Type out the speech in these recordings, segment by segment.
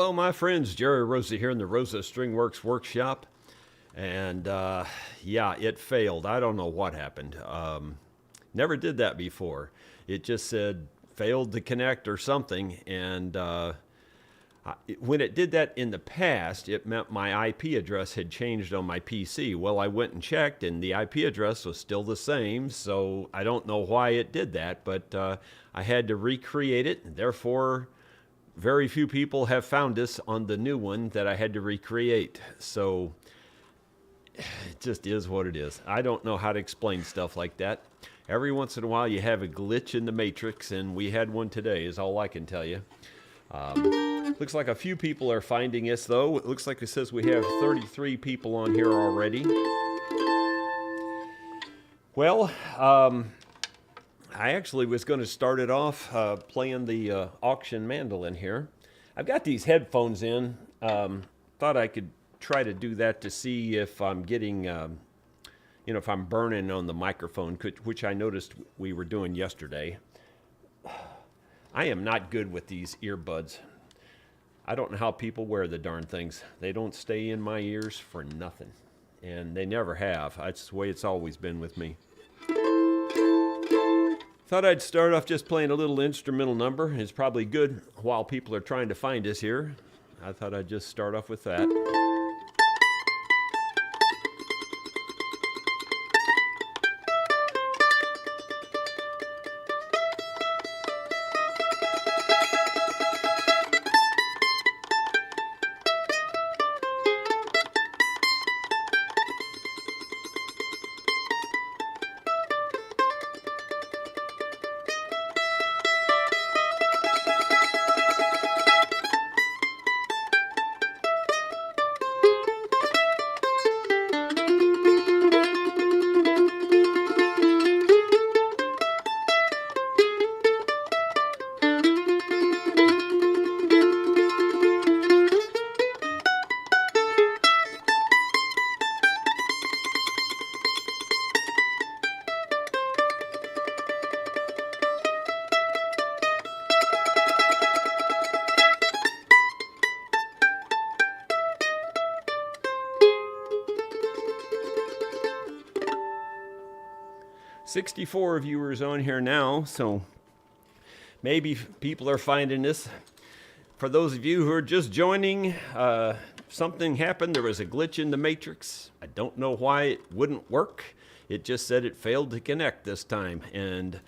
Hello, my friends. Jerry Rosa here in the Rosa Stringworks workshop. And yeah, it failed. I don't know what happened. Never did that before. It just said failed to connect or something. And when it did that in the past, it meant my IP address had changed on my PC. Well, I went and checked, and the IP address was still the same. So I don't know why it did that, but I had to recreate it. Therefore, very few people have found this on the new one that I had to recreate. So it just is what it is. I don't know how to explain stuff like that. Every once in a while you have a glitch in the matrix, and we had one today is all I can tell you. Looks like a few people are finding us, though. It looks like it says we have 33 people on here already. Well, I actually was going to start it off playing the auction mandolin here. I've got these headphones in. Thought I could try to do that to see if I'm getting, if I'm burning on the microphone, which I noticed we were doing yesterday. I am not good with these earbuds. I don't know how people wear the darn things. They don't stay in my ears for nothing. And they never have. That's the way it's always been with me. Thought I'd start off just playing a little instrumental number. It's probably good while people are trying to find us here. I thought I'd just start off with that. '64 viewers on here now, so maybe people are finding this. For those of you who are just joining, something happened. There was a glitch in the matrix. I don't know why it wouldn't work. It just said it failed to connect this time. And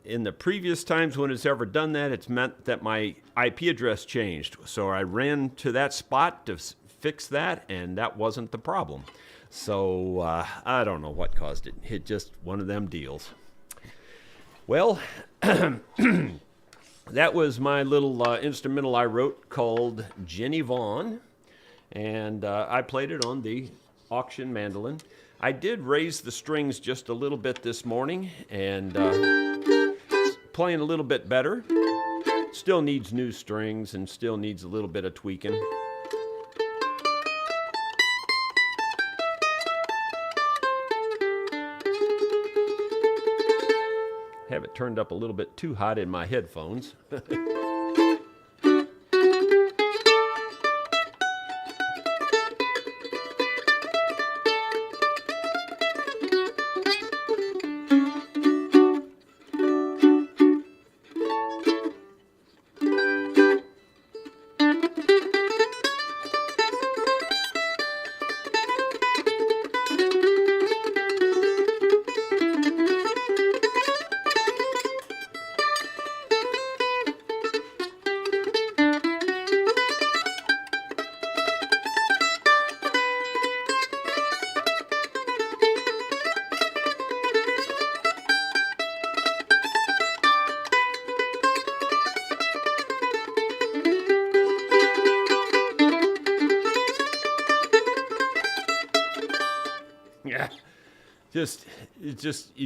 in the previous times when it's ever done that, it's meant that my IP address changed. So I ran to that spot to fix that, and that wasn't the problem. So I don't know what caused it. It's just one of them deals. Well, that was my little instrumental I wrote called Jenny Vaughn, and I played it on the auction mandolin. I did raise the strings just a little bit this morning, and playing a little bit better. Still needs new strings and still needs a little bit of tweaking. Have it turned up a little bit too hot in my headphones. Yeah, you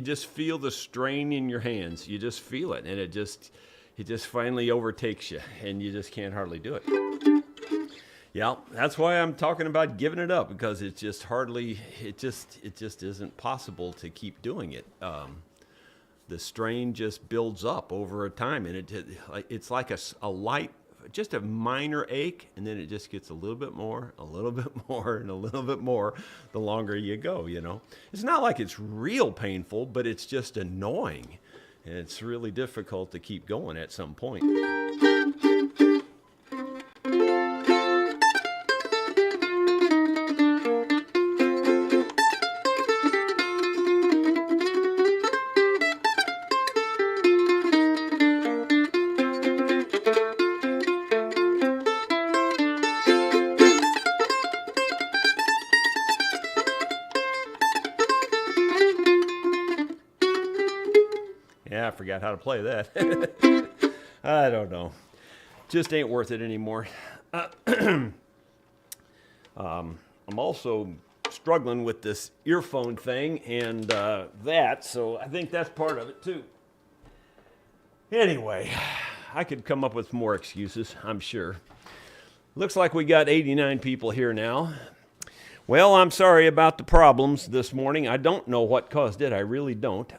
just feel the strain in your hands. You just feel it, and it just finally overtakes you, and you just can't hardly do it. Yeah, that's why I'm talking about giving it up, because it's just it just isn't possible to keep doing it. The strain just builds up over a time, and it's like a light just a minor ache, and then it just gets a little bit more, a little bit more, and a little bit more the longer you go, you know. It's not like it's real painful, but it's just annoying. And it's really difficult to keep going at some point. Yeah, I forgot how to play that. I don't know. Just ain't worth it anymore. I'm also struggling with this earphone thing and so I think that's part of it too. Anyway, I could come up with more excuses, I'm sure. Looks like we got 89 people here now. Well, I'm sorry about the problems this morning. I don't know what caused it. I really don't.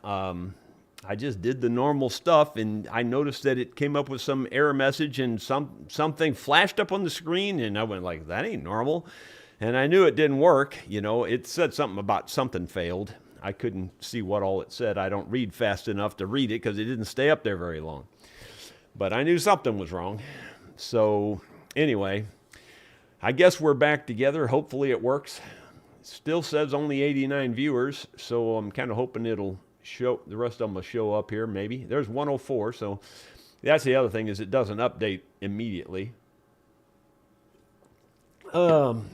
I just did the normal stuff, and I noticed that it came up with some error message, and something flashed up on the screen, and I went like, that ain't normal. And I knew it didn't work. You know, it said something about something failed. I couldn't see what all it said. I don't read fast enough to read it because it didn't stay up there very long. But I knew something was wrong. So anyway, I guess we're back together. Hopefully it works. It still says only 89 viewers, so I'm kind of hoping it'll show, the rest of them will show up here maybe. There's 104, so that's the other thing, is it doesn't update immediately. Well,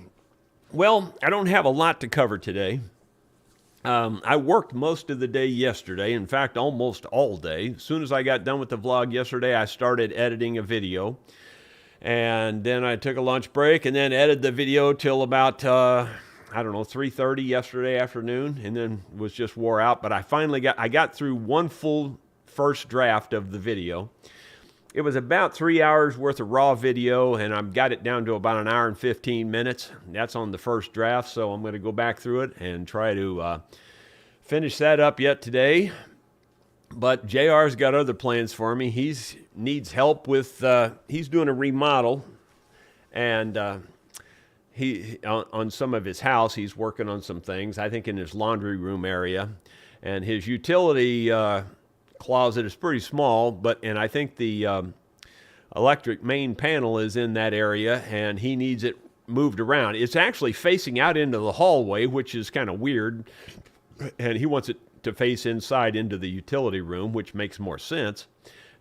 I don't have a lot to cover today. I worked most of the day yesterday, in fact almost all day. As soon as I got done with the vlog yesterday, I started editing a video, and then I took a lunch break and then edited the video till about I don't know, 3:30 yesterday afternoon, and then was just wore out. But I finally got through one full first draft of the video. It was about 3 hours worth of raw video, and I've got it down to about an hour and 15 minutes. That's on the first draft, so I'm going to go back through it and try to finish that up yet today. But JR's got other plans for me. He needs help with, he's doing a remodel, and he on some of his house, he's working on some things, I think in his laundry room area. And his utility closet is pretty small, and I think the electric main panel is in that area, and he needs it moved around. It's actually facing out into the hallway, which is kind of weird, and he wants it to face inside into the utility room, which makes more sense.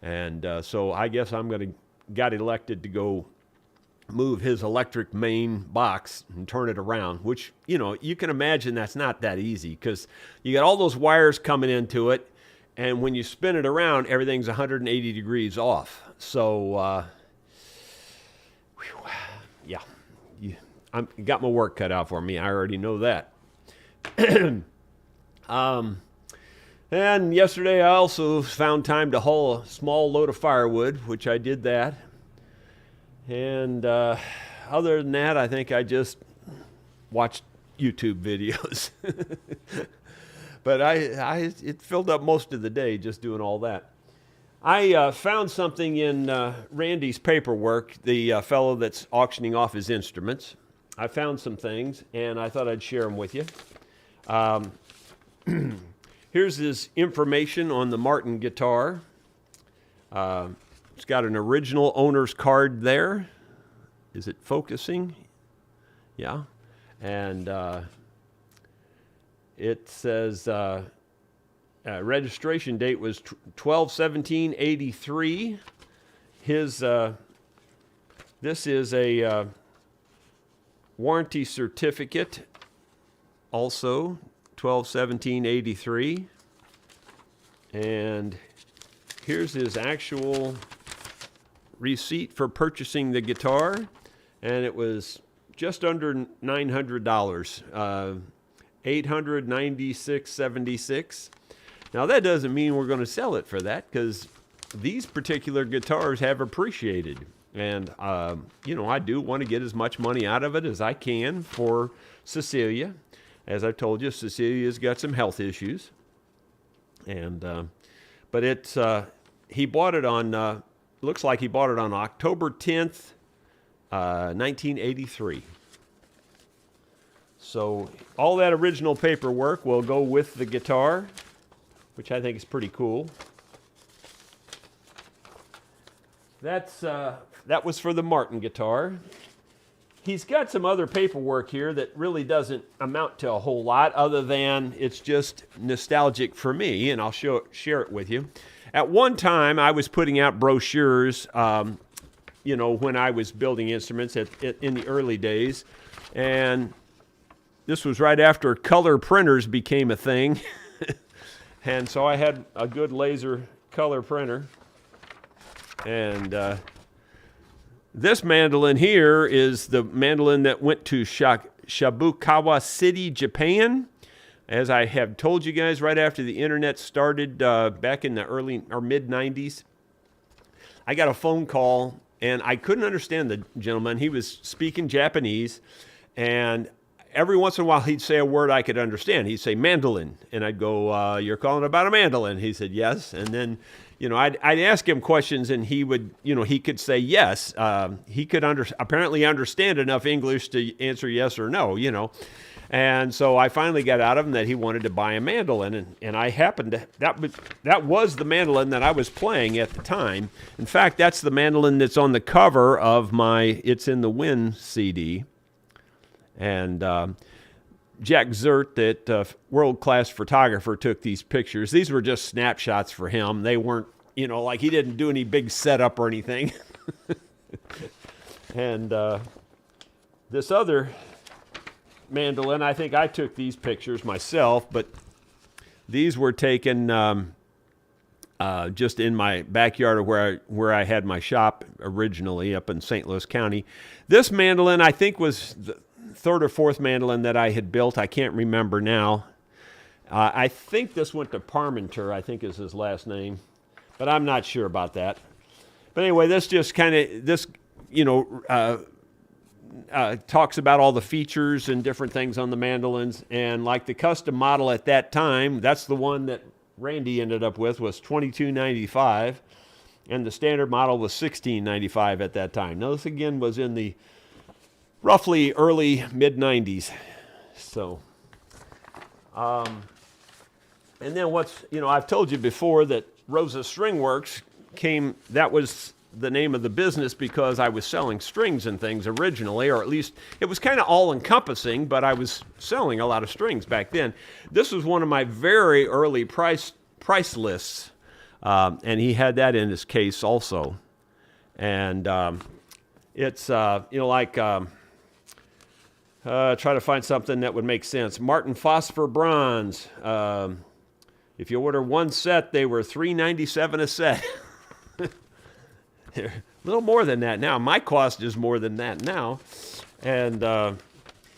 And so I guess got elected to go move his electric main box and turn it around, which, you know, you can imagine that's not that easy, because you got all those wires coming into it, and when you spin it around, everything's 180 degrees off. So, yeah, I got my work cut out for me. I already know that. And yesterday I also found time to haul a small load of firewood, which I did that. And other than that, I think I just watched YouTube videos. But it filled up most of the day just doing all that. I found something in Randy's paperwork, the fellow that's auctioning off his instruments. I found some things, and I thought I'd share them with you. Here's his information on the Martin guitar. It's got an original owner's card there. Is it focusing? Yeah. And it says registration date was 12/17/83. This is a warranty certificate, also 12/17/83. And here's his actual receipt for purchasing the guitar, and it was just under $900, $896.76. Now that doesn't mean we're going to sell it for that, because these particular guitars have appreciated, and you know, I do want to get as much money out of it as I can for Cecilia. As I told you, Cecilia's got some health issues, and but it's he bought it on looks like he bought it on October 10th, 1983. So all that original paperwork will go with the guitar, which I think is pretty cool. That was for the Martin guitar. He's got some other paperwork here that really doesn't amount to a whole lot, other than it's just nostalgic for me, and I'll share it with you. At one time, I was putting out brochures, when I was building instruments in the early days, and this was right after color printers became a thing, and so I had a good laser color printer, and this mandolin here is the mandolin that went to Shibukawa City, Japan. As I have told you guys, right after the internet started back in the early or mid-90s, I got a phone call, and I couldn't understand the gentleman. He was speaking Japanese, and every once in a while he'd say a word I could understand. He'd say mandolin, and I'd go, "You're calling about a mandolin?" He said, "Yes." And then, I'd ask him questions, and he would, he could say yes. He could apparently understand enough English to answer yes or no, And so I finally got out of him that he wanted to buy a mandolin, and I happened to, that was the mandolin that I was playing at the time. In fact, that's the mandolin that's on the cover of my It's in the Wind CD. And Jack Zert, that world-class photographer, took these pictures. These were just snapshots for him. They weren't, like he didn't do any big setup or anything. And this other mandolin, I think I took these pictures myself, but these were taken just in my backyard of where I had my shop originally up in St. Louis County. This mandolin, I think, was the third or fourth mandolin that I had built. I can't remember now. I think this went to Parmenter, I think is his last name, but I'm not sure about that. But anyway, this just kind of, talks about all the features and different things on the mandolins. And like the custom model at that time, that's the one that Randy ended up with, was $22.95, and the standard model was $16.95 at that time. Now this again was in the roughly early mid-90s. So, and then I've told you before that Rosa String Works that was the name of the business because I was selling strings and things originally, or at least it was kind of all-encompassing, but I was selling a lot of strings back then. This was one of my very early price lists, and he had that in his case also. And it's, try to find something that would make sense. Martin Phosphor Bronze. If you order one set, they were $3.97 a set. A little more than that now. My cost is more than that now. And, and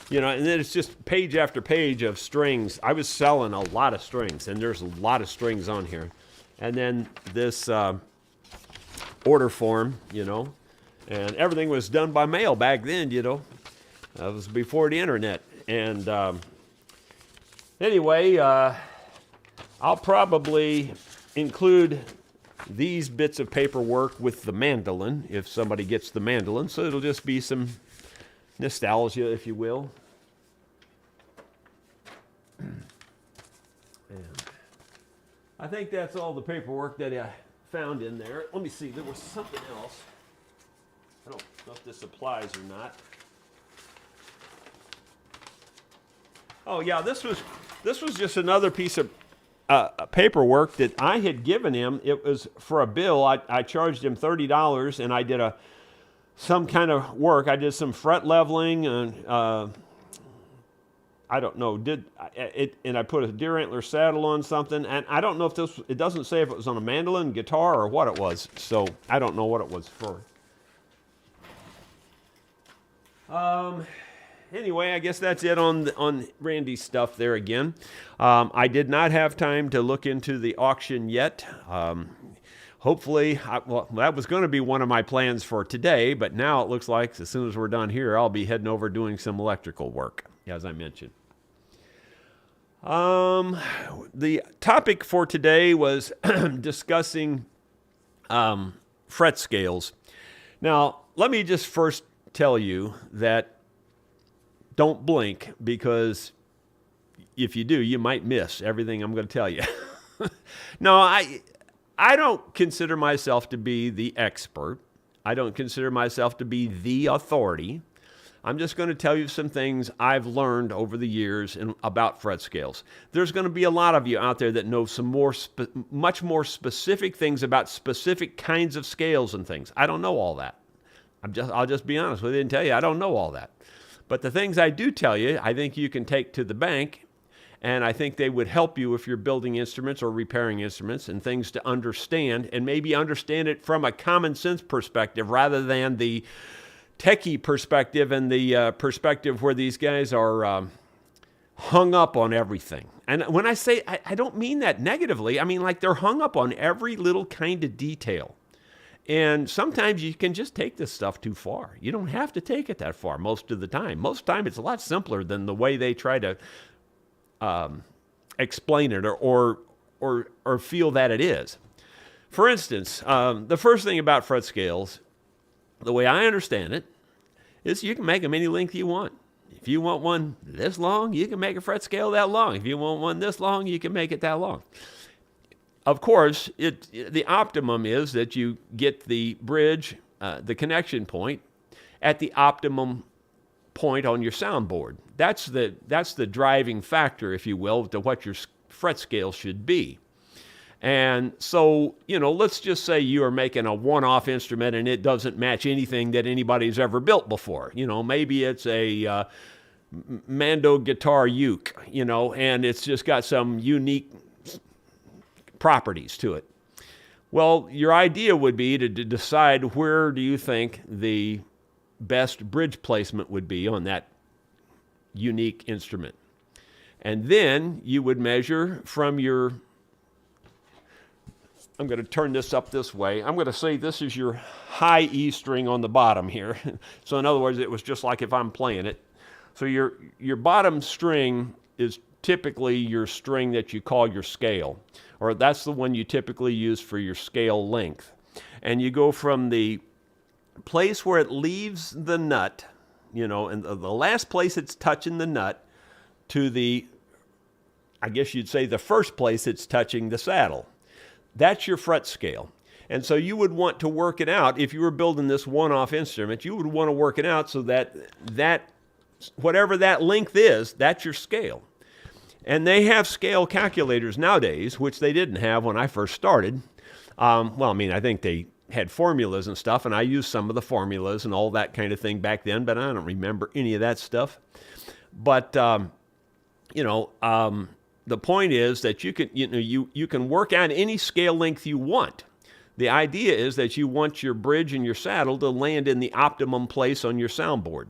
then it's just page after page of strings. I was selling a lot of strings, and there's a lot of strings on here. And then this order form, and everything was done by mail back then, That was before the internet. And anyway, I'll probably include these bits of paperwork with the mandolin if somebody gets the mandolin, so it'll just be some nostalgia, if you will. And I think that's all the paperwork that I found in there. Let me see, there was something else. I don't know if this applies or not. Oh yeah, this was just another piece of paperwork that I had given him. It was for a bill. I charged him $30, and I did some kind of work. I did some fret leveling, and I don't know, and I put a deer antler saddle on something, and I don't know if it doesn't say if it was on a mandolin, guitar, or what it was, so I don't know what it was for. Anyway, I guess that's it on Randy's stuff there again. I did not have time to look into the auction yet. Hopefully, that was going to be one of my plans for today, but now it looks like as soon as we're done here, I'll be heading over doing some electrical work, as I mentioned. The topic for today was discussing fret scales. Now, let me just first tell you that don't blink, because if you do, you might miss everything I'm going to tell you. No, I don't consider myself to be the expert. I don't consider myself to be the authority. I'm just going to tell you some things I've learned over the years about fret scales. There's going to be a lot of you out there that know some much more specific things about specific kinds of scales and things. I don't know all that. I'll just be honest with you and tell you I don't know all that. But the things I do tell you, I think you can take to the bank, and I think they would help you if you're building instruments or repairing instruments, and things to understand, and maybe understand it from a common sense perspective rather than the techie perspective and the perspective where these guys are hung up on everything. And when I say, I don't mean that negatively. I mean, like, they're hung up on every little kind of detail. And sometimes you can just take this stuff too far. You don't have to take it that far most of the time. Most of the time, it's a lot simpler than the way they try to explain it or feel that it is. For instance, the first thing about fret scales, the way I understand it, is you can make them any length you want. If you want one this long, you can make a fret scale that long. If you want one this long, you can make it that long. Of course, the optimum is that you get the bridge, the connection point, at the optimum point on your soundboard. That's the driving factor, if you will, to what your fret scale should be. And so, let's just say you are making a one-off instrument and it doesn't match anything that anybody's ever built before. Maybe it's a Mando guitar uke, and it's just got some unique properties to it. Well, your idea would be to decide where do you think the best bridge placement would be on that unique instrument. And then you would measure from your, I'm going to turn this up this way. I'm going to say this is your high E string on the bottom here. So in other words, it was just like if I'm playing it. So your bottom string is typically your string that you call your scale, or that's the one you typically use for your scale length. And you go from the place where it leaves the nut, and the last place it's touching the nut, to the, I guess you'd say, the first place it's touching the saddle. That's your fret scale. And so you would want to work it out. If you were building this one-off instrument, you would want to work it out so that whatever that length is, that's your scale. And they have scale calculators nowadays, which they didn't have when I first started. I think they had formulas and stuff, and I used some of the formulas and all that kind of thing back then, but I don't remember any of that stuff. But, the point is that you can work out any scale length you want. The idea is that you want your bridge and your saddle to land in the optimum place on your soundboard.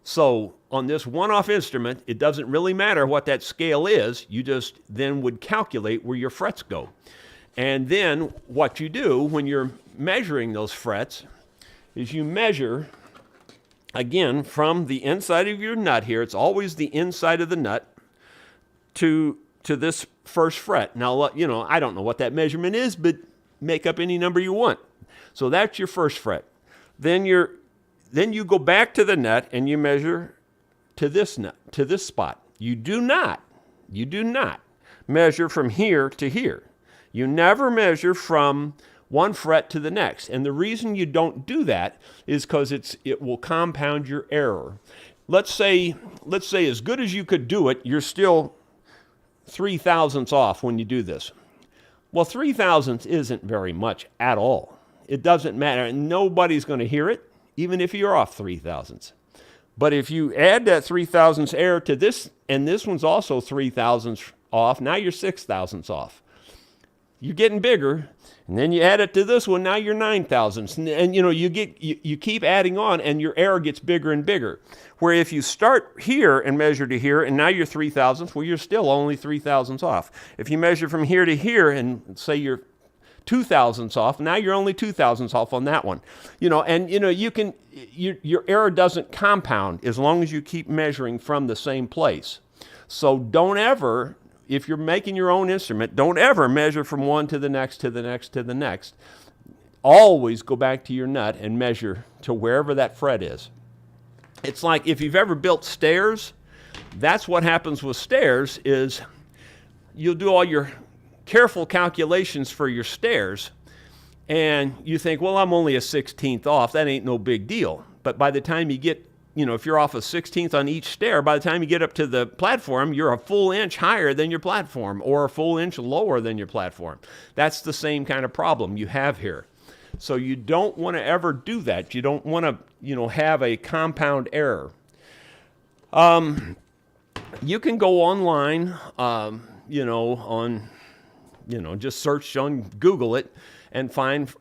So on this one-off instrument, it doesn't really matter what that scale is. You just then would calculate where your frets go. And then what you do when you're measuring those frets is you measure, again, from the inside of your nut here. It's always the inside of the nut to this first fret. Now, I don't know what that measurement is, but make up any number you want. So that's your first fret. Then you go back to the nut and you measure to this nut, to this spot. You do not measure from here to here. You never measure from one fret to the next. And the reason you don't do that is because it will compound your error. Let's say as good as you could do it, you're still 3/1000ths off when you do this. Well, 3/1000ths isn't very much at all. It doesn't matter, and nobody's going to hear it, even if you're off 3/1000ths. But if you add that 3/1000ths error to this, and this one's also 3/1000ths off, now you're 6/1000ths off. You're getting bigger, and then you add it to this one, now you're 9/1000ths. And you keep adding on, and your error gets bigger and bigger. Where if you start here and measure to here, and now you're 3/1000ths, well, you're still only 3/1000ths off. If you measure from here to here, and say you're 2/1000ths off, now you're only 2/1000ths off on that one. Your error doesn't compound as long as you keep measuring from the same place. So don't ever, if you're making your own instrument, don't ever measure from one to the next, to the next, to the next. always go back to your nut and measure to wherever that fret is. It's like if you've ever built stairs, that's what happens with stairs is you'll do all your careful calculations for your stairs, and you think, well, I'm only a 16th off. That ain't no big deal. But by the time you get, if you're off a 16th on each stair, by the time you get up to the platform, you're a full inch higher than your platform or a full inch lower than your platform. That's the same kind of problem you have here. So you don't want to ever do that. You don't want to, have a compound error. You can go online, just search on Google it and find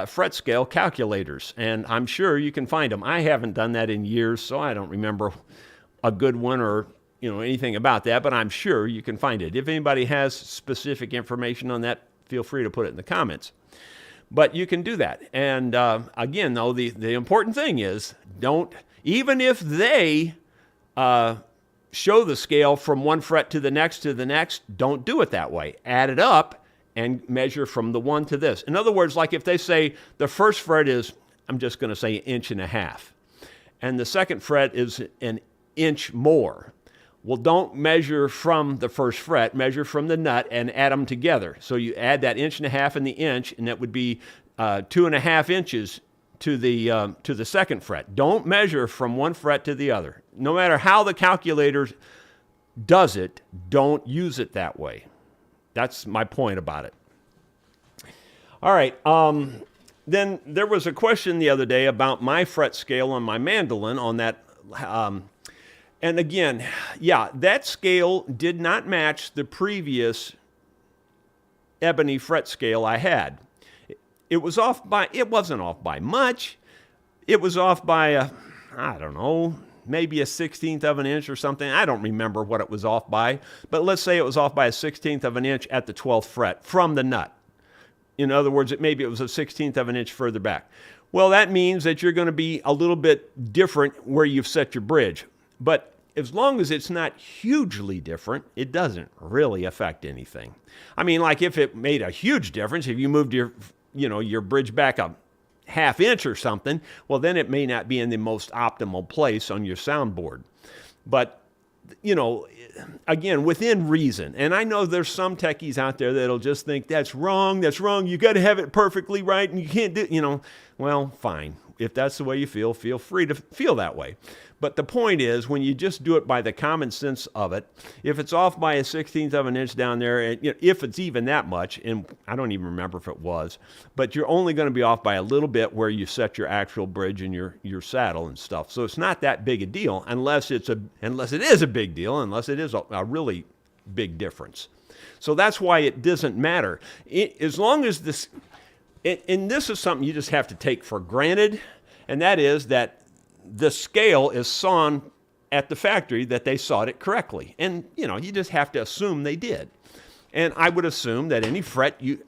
fret scale calculators. And I'm sure you can find them. I haven't done that in years, so I don't remember a good one or, anything about that, but I'm sure you can find it. If anybody has specific information on that, feel free to put it in the comments. But you can do that. And again, though, the important thing is even if they show the scale from one fret to the next, don't do it that way. Add it up and measure from the one to this. In other words, like if they say the first fret is, I'm just going to say 1.5 inches, and the second fret is 1 inch more. Well, don't measure from the first fret, measure from the nut and add them together. So you add that 1.5 inches and the inch, and that would be 2.5 inches to the second fret. Don't measure from one fret to the other. No matter how the calculator does it, don't use it that way. That's my point about it. All right. Then there was a question the other day about my fret scale on my mandolin on that. And again, yeah, that scale did not match the previous ebony fret scale I had. It wasn't off by much. It was off by, I don't know, maybe a 1/16 of an inch or something. I don't remember what it was off by, but let's say it was off by a 1/16 of an inch at the 12th fret from the nut. In other words, maybe it was a 1/16 of an inch further back. Well, that means that you're going to be a little bit different where you've set your bridge. But as long as it's not hugely different, it doesn't really affect anything. I mean, like if it made a huge difference, if you moved your bridge back a 1/2 inch or something, well, then it may not be in the most optimal place on your soundboard. But, again, within reason. And I know there's some techies out there that'll just think that's wrong. You got to have it perfectly right and you can't do, well, fine. If that's the way you feel free to feel that way. But the point is, when you just do it by the common sense of it, if it's off by a 1/16 of an inch down there, and if it's even that much, and I don't even remember if it was, but you're only going to be off by a little bit where you set your actual bridge and your saddle and stuff. So it's not that big a deal unless it is a big deal, unless it is a really big difference. So that's why it doesn't matter. As long as this, and this is something you just have to take for granted, and that is that the scale is sawn at the factory that they sawed it correctly. And, you just have to assume they did. And I would assume that any fretboard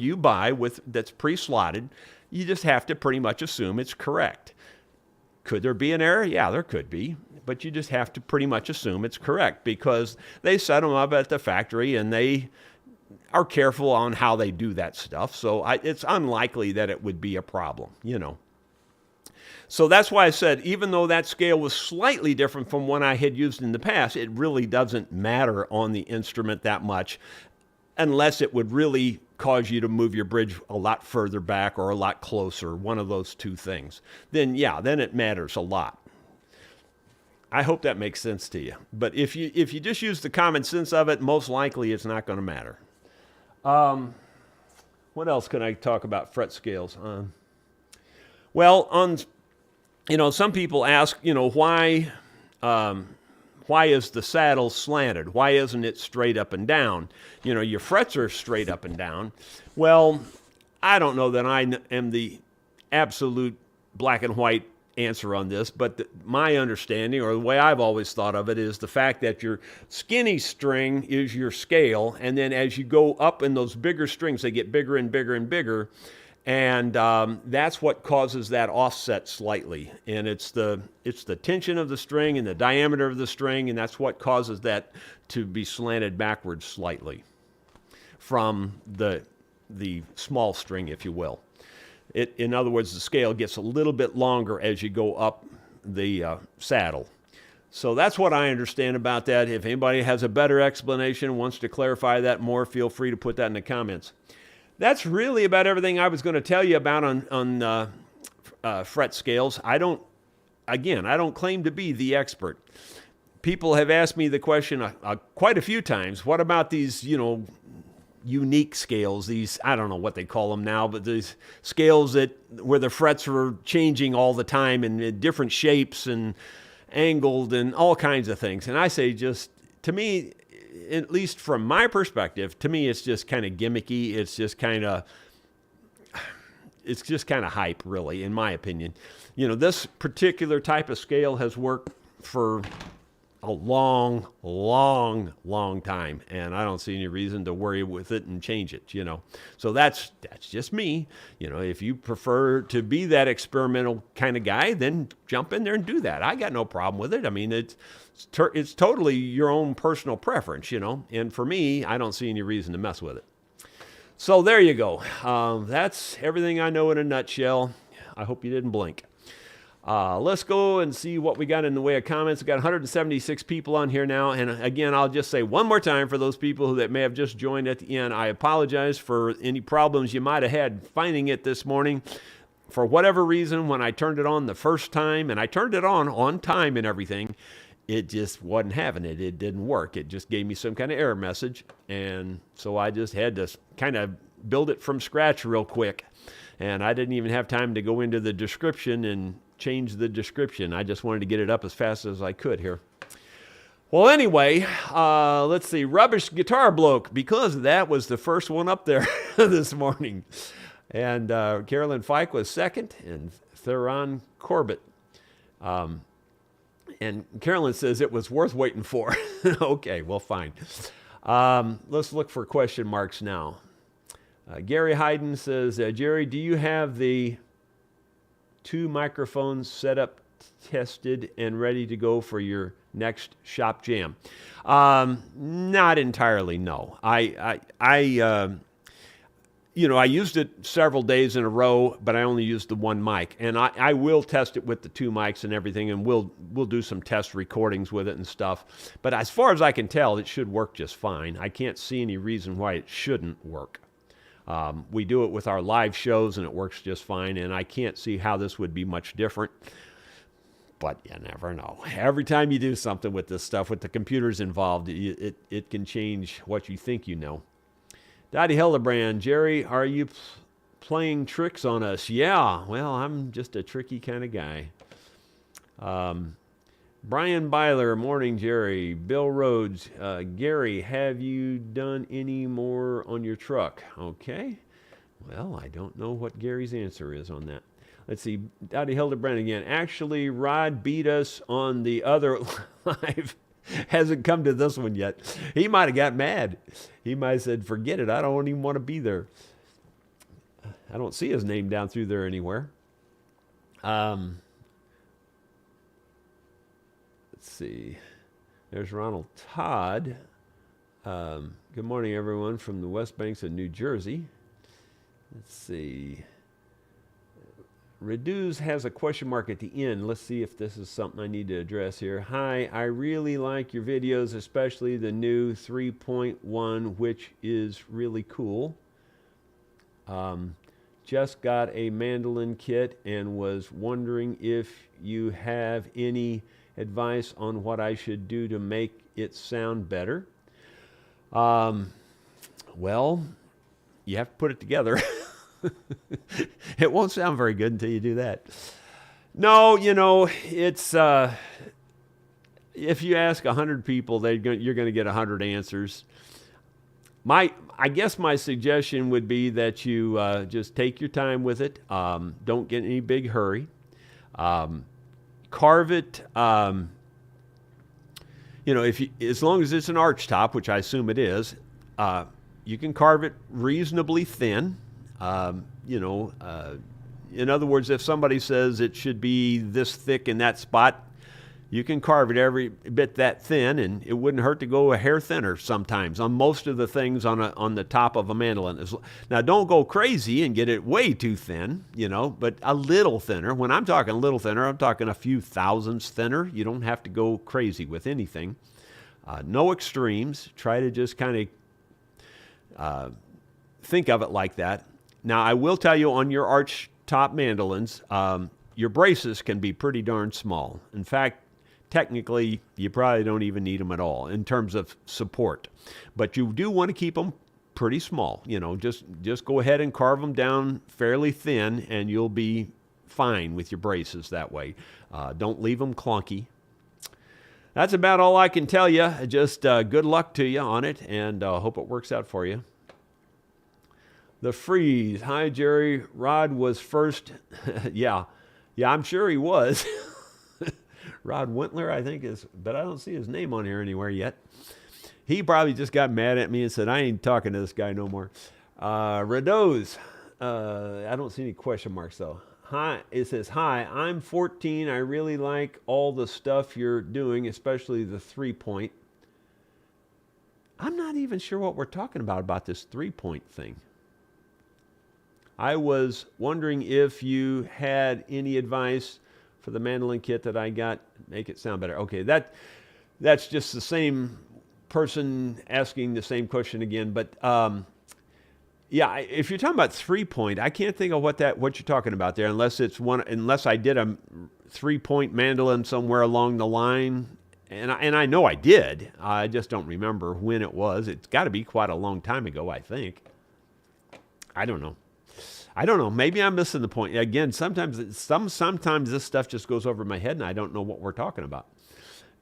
you buy that's pre-slotted, you just have to pretty much assume it's correct. Could there be an error? Yeah, there could be. But you just have to pretty much assume it's correct because they set them up at the factory and they are careful on how they do that stuff. So it's unlikely that it would be a problem, So that's why I said, even though that scale was slightly different from one I had used in the past, it really doesn't matter on the instrument that much unless it would really cause you to move your bridge a lot further back or a lot closer, one of those two things. Then it matters a lot. I hope that makes sense to you. But if you just use the common sense of it, most likely it's not going to matter. What else can I talk about fret scales? Some people ask, why is the saddle slanted? Why isn't it straight up and down? Your frets are straight up and down. Well, I don't know that I am the absolute black and white answer on this, but my understanding, or the way I've always thought of it, is the fact that your skinny string is your scale, and then as you go up in those bigger strings, they get bigger and bigger and bigger. And that's what causes that offset slightly. And it's the tension of the string and the diameter of the string, and that's what causes that to be slanted backwards slightly from the the small string, if you will. In other words, the scale gets a little bit longer as you go up the saddle. So that's what I understand about that. If anybody has a better explanation, wants to clarify that more, feel free to put that in the comments. That's really about everything I was going to tell you about on fret scales. I don't claim to be the expert. People have asked me the question quite a few times, what about these, unique scales, these, I don't know what they call them now, but these scales where the frets are changing all the time and in different shapes and angled and all kinds of things. And I say, just to me, at least from my perspective, to me it's just kind of gimmicky. It's just kind of hype, really, in my opinion. This particular type of scale has worked for a long time, and I don't see any reason to worry with it and change it, So that's just me. If you prefer to be that experimental kind of guy, then jump in there and do that. I got no problem with it. I mean, it's totally your own personal preference, And for me, I don't see any reason to mess with it. So there you go. That's everything I know in a nutshell. I hope you didn't blink. Let's go and see what we got in the way of comments. We've got 176 people on here now. And again, I'll just say one more time for those people that may have just joined at the end, I apologize for any problems you might have had finding it this morning. For whatever reason, when I turned it on the first time, and I turned it on time and everything, it just wasn't having it. It didn't work. It just gave me some kind of error message. And so I just had to kind of build it from scratch real quick. And I didn't even have time to go into the description and change the description. I just wanted to get it up as fast as I could here. Well, anyway, let's see. Rubbish Guitar Bloke, because that was the first one up there this morning. And Carolyn Fike was second, and Theron Corbett. And Carolyn says it was worth waiting for. Okay, well, fine. Let's look for question marks now. Gary Hayden says, Jerry, do you have the 2 microphones set up, tested, and ready to go for your next shop jam? Not entirely, no. I used it several days in a row, but I only used the one mic. And I will test it with the 2 mics and everything, and we'll do some test recordings with it and stuff. But as far as I can tell, it should work just fine. I can't see any reason why it shouldn't work. We do it with our live shows, and it works just fine, and I can't see how this would be much different. But you never know. Every time you do something with this stuff, with the computers involved, it can change what you think you know. Dottie Hildebrand, Jerry, are you playing tricks on us? Yeah, well, I'm just a tricky kind of guy. Brian Byler, morning, Jerry. Bill Rhodes, Gary, have you done any more on your truck? Okay. Well, I don't know what Gary's answer is on that. Let's see. Dottie Hildebrand again. Actually, Rod beat us on the other live. Hasn't come to this one yet. He might have got mad. He might have said, forget it. I don't even want to be there. I don't see his name down through there anywhere. Let's see. There's Ronald Todd. Good morning, everyone, from the West Banks of New Jersey. Let's see. Reduce has a question mark at the end. Let's see if this is something I need to address here. Hi, I really like your videos, especially the new 3.1, which is really cool. Just got a mandolin kit and was wondering if you have any advice on what I should do to make it sound better. Well, you have to put it together. It won't sound very good until you do that. No, it's if you ask 100 people, you're going to get 100 answers. I guess my suggestion would be that you just take your time with it. Don't get in any big hurry. Carve it. As long as it's an arch top, which I assume it is, you can carve it reasonably thin. In other words, if somebody says it should be this thick in that spot, You can carve it every bit that thin, and it wouldn't hurt to go a hair thinner sometimes on most of the things on the top of a mandolin. Now, don't go crazy and get it way too thin, but a little thinner. When I'm talking a little thinner, I'm talking a few thousandths thinner. You don't have to go crazy with anything. No extremes. Try to just kind of think of it like that. Now, I will tell you on your arch top mandolins, your braces can be pretty darn small. In fact, technically, you probably don't even need them at all in terms of support. But you do want to keep them pretty small. Just go ahead and carve them down fairly thin, and you'll be fine with your braces that way. Don't leave them clunky. That's about all I can tell you. Just good luck to you on it, and hope it works out for you. The Freeze. Hi, Jerry. Rod was first. Yeah, I'm sure he was. Rod Wintler, I think but I don't see his name on here anywhere yet. He probably just got mad at me and said, I ain't talking to this guy no more. Rados, I don't see any question marks though. Hi, it says, hi, I'm 14. I really like all the stuff you're doing, especially the 3-point. I'm not even sure what we're talking about this 3-point thing. I was wondering if you had any advice for the mandolin kit that I got, make it sound better. Okay, that's just the same person asking the same question again. But yeah, if you're talking about 3-point, I can't think of what you're talking about there, unless I did a 3-point mandolin somewhere along the line, and I know I did. I just don't remember when it was. It's got to be quite a long time ago, I think. I don't know. Maybe I'm missing the point. Again, sometimes this stuff just goes over my head and I don't know what we're talking about.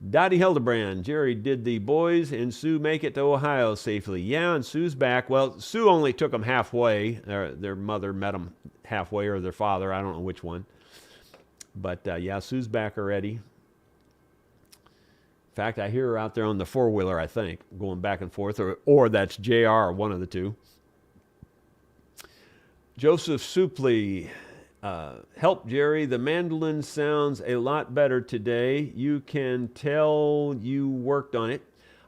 Dottie Hildebrand, Jerry, did the boys and Sue make it to Ohio safely? Yeah, and Sue's back. Well, Sue only took them halfway. Their mother met them halfway, or their father. I don't know which one. But yeah, Sue's back already. In fact, I hear her out there on the 4-wheeler, I think, going back and forth, or that's JR, one of the two. Joseph Supley, help Jerry, the mandolin sounds a lot better today. You can tell you worked on it.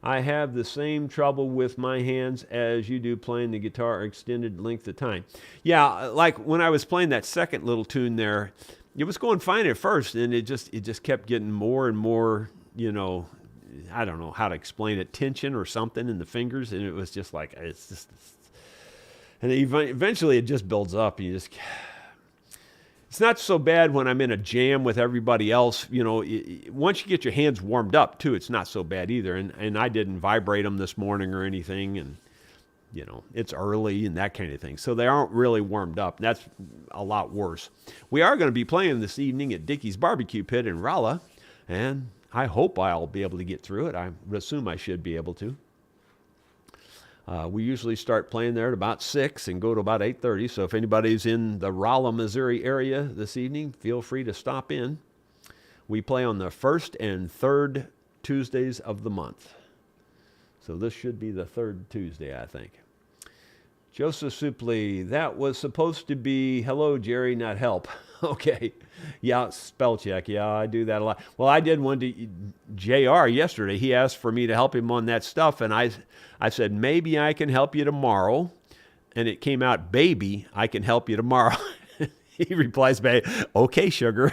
I have the same trouble with my hands as you do playing the guitar extended length of time. Yeah, like when I was playing that second little tune there, it was going fine at first, and it just kept getting more and more, I don't know how to explain it, tension or something in the fingers, and it was just like, and eventually it just builds up. It's not so bad when I'm in a jam with everybody else. Once you get your hands warmed up too, it's not so bad either. And I didn't vibrate them this morning or anything. And, it's early and that kind of thing. So they aren't really warmed up. That's a lot worse. We are going to be playing this evening at Dickey's Barbecue Pit in Rolla. And I hope I'll be able to get through it. I assume I should be able to. We usually start playing there at about 6 and go to about 8:30. So if anybody's in the Rolla, Missouri area this evening, feel free to stop in. We play on the first and third Tuesdays of the month. So this should be the third Tuesday, I think. Joseph Supley, that was supposed to be hello, Jerry, not help. Okay. Yeah, spell check. Yeah, I do that a lot. Well, I did one to JR yesterday. He asked for me to help him on that stuff, and I said, maybe I can help you tomorrow. And it came out, baby, I can help you tomorrow. He replies back, okay, sugar.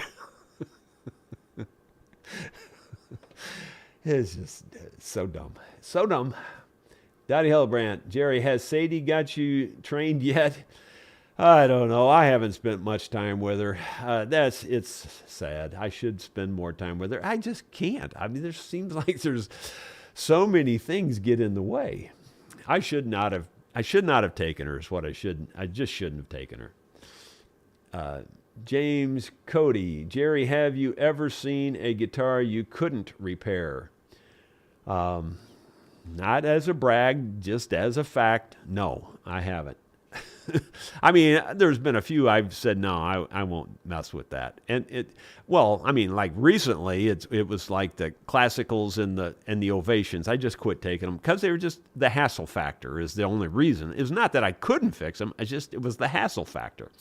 It's just so dumb. So dumb. Dottie Hillebrandt, Jerry, has Sadie got you trained yet? I don't know. I haven't spent much time with her. It's sad. I should spend more time with her. I just can't. I mean, there seems like there's so many things get in the way. I should not have taken her. Is what I just shouldn't have taken her. James Cody, Jerry, have you ever seen a guitar you couldn't repair? Not as a brag, just as a fact. No, I haven't. I mean, there's been a few I've said, no, I won't mess with that. And like recently, it was like the classicals and the ovations. I just quit taking them because they were just, the hassle factor is the only reason. It's not that I couldn't fix them. It was the hassle factor.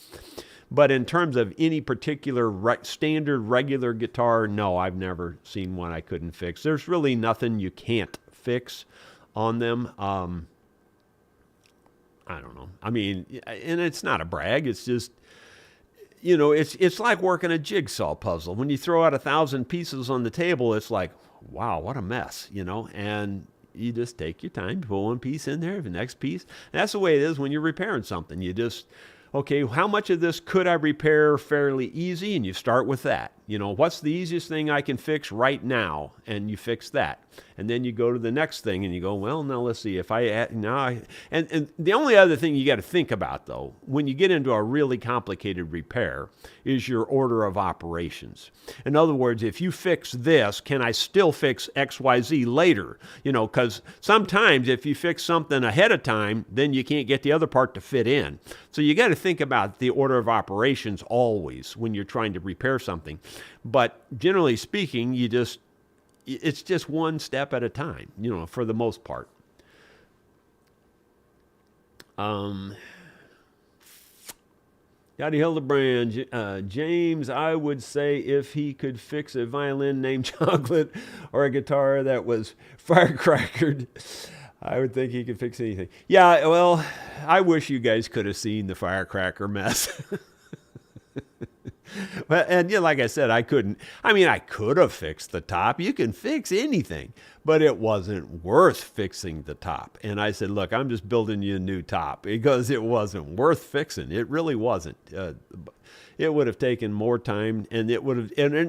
But in terms of any particular standard regular guitar, no, I've never seen one I couldn't fix. There's really nothing you can't fix on them. I don't know. I mean, and it's not a brag. It's just, it's like working a jigsaw puzzle. When you throw out 1,000 pieces on the table, it's like, wow, what a mess, and you just take your time, put one piece in there, the next piece. And that's the way it is when you're repairing something. You just, okay, how much of this could I repair fairly easy? And you start with that. What's the easiest thing I can fix right now? And you fix that. And then you go to the next thing and you go, well, now let's see if I add, and the only other thing you got to think about though, when you get into a really complicated repair is your order of operations. In other words, if you fix this, can I still fix XYZ later? Because sometimes if you fix something ahead of time, then you can't get the other part to fit in. So you got to think about the order of operations always when you're trying to repair something. But generally speaking, it's just one step at a time, for the most part. Yadi Hildebrand, James, I would say if he could fix a violin named Chocolate or a guitar that was firecrackered, I would think he could fix anything. Yeah, well, I wish you guys could have seen the firecracker mess. And like I said, I couldn't. I mean, I could have fixed the top. You can fix anything, but it wasn't worth fixing the top. And I said, look, I'm just building you a new top because it wasn't worth fixing. It really wasn't. It would have taken more time, and it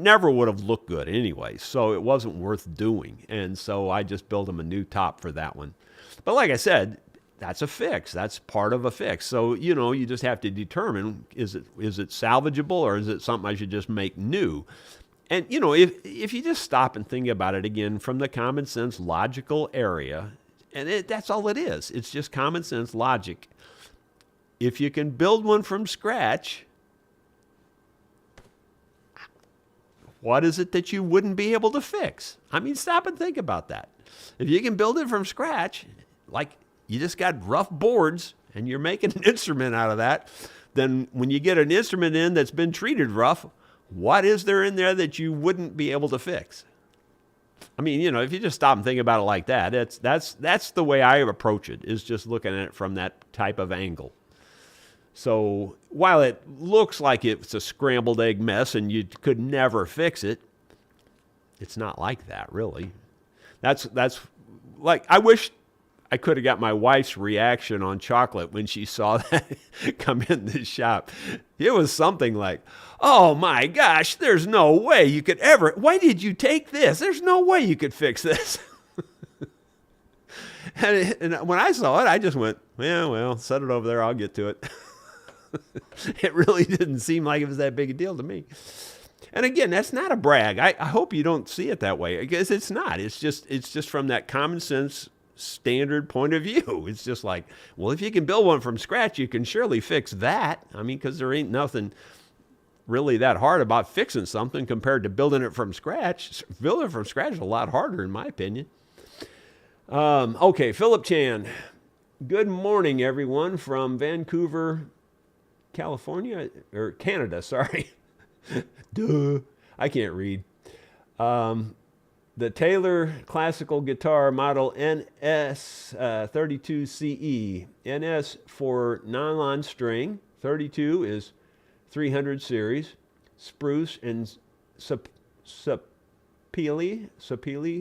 never would have looked good anyway. So it wasn't worth doing. And so I just built him a new top for that one. But like I said, that's a fix. That's part of a fix. So, you just have to determine, is it salvageable or is it something I should just make new? And, if you just stop and think about it again from the common sense logical area, and that's all it is. It's just common sense logic. If you can build one from scratch, what is it that you wouldn't be able to fix? I mean, stop and think about that. If you can build it from scratch, like you just got rough boards and you're making an instrument out of that, then when you get an instrument in that's been treated rough, what is there in there that you wouldn't be able to fix? I mean, if you just stop and think about it like that, that's the way I approach it, is just looking at it from that type of angle. So while it looks like it's a scrambled egg mess and you could never fix it, it's not like that, really. That's like, I wish I could have got my wife's reaction on Chocolate when she saw that come in the shop. It was something like, oh my gosh, there's no way you could ever, why did you take this? There's no way you could fix this. and when I saw it, I just went, yeah, well, set it over there, I'll get to it. It really didn't seem like it was that big a deal to me. And again, that's not a brag. I hope you don't see it that way, because it's not. It's just from that common sense standard point of view. It's just like, well, if you can build one from scratch, you can surely fix that. I mean, because there ain't nothing really that hard about fixing something compared to building it from scratch. Building it from scratch is a lot harder, in my opinion. Okay, Philip Chan. Good morning, everyone, from Vancouver, California, or Canada, sorry. Duh, I can't read. The Taylor classical guitar model NS32CE. NS for nylon string. 32 is 300 series. Spruce and sapele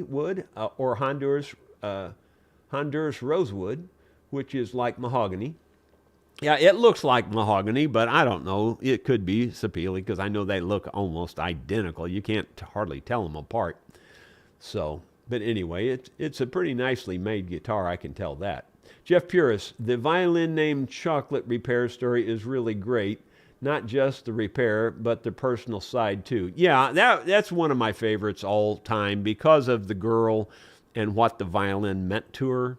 wood, or Honduras rosewood, which is like mahogany. Yeah, it looks like mahogany, but I don't know. It could be sapele because I know they look almost identical. You can't hardly tell them apart. So, but anyway, it's a pretty nicely made guitar, I can tell that. Jeff Puris, the violin named Chocolate repair story is really great. Not just the repair, but the personal side too. Yeah, that's one of my favorites all time because of the girl and what the violin meant to her.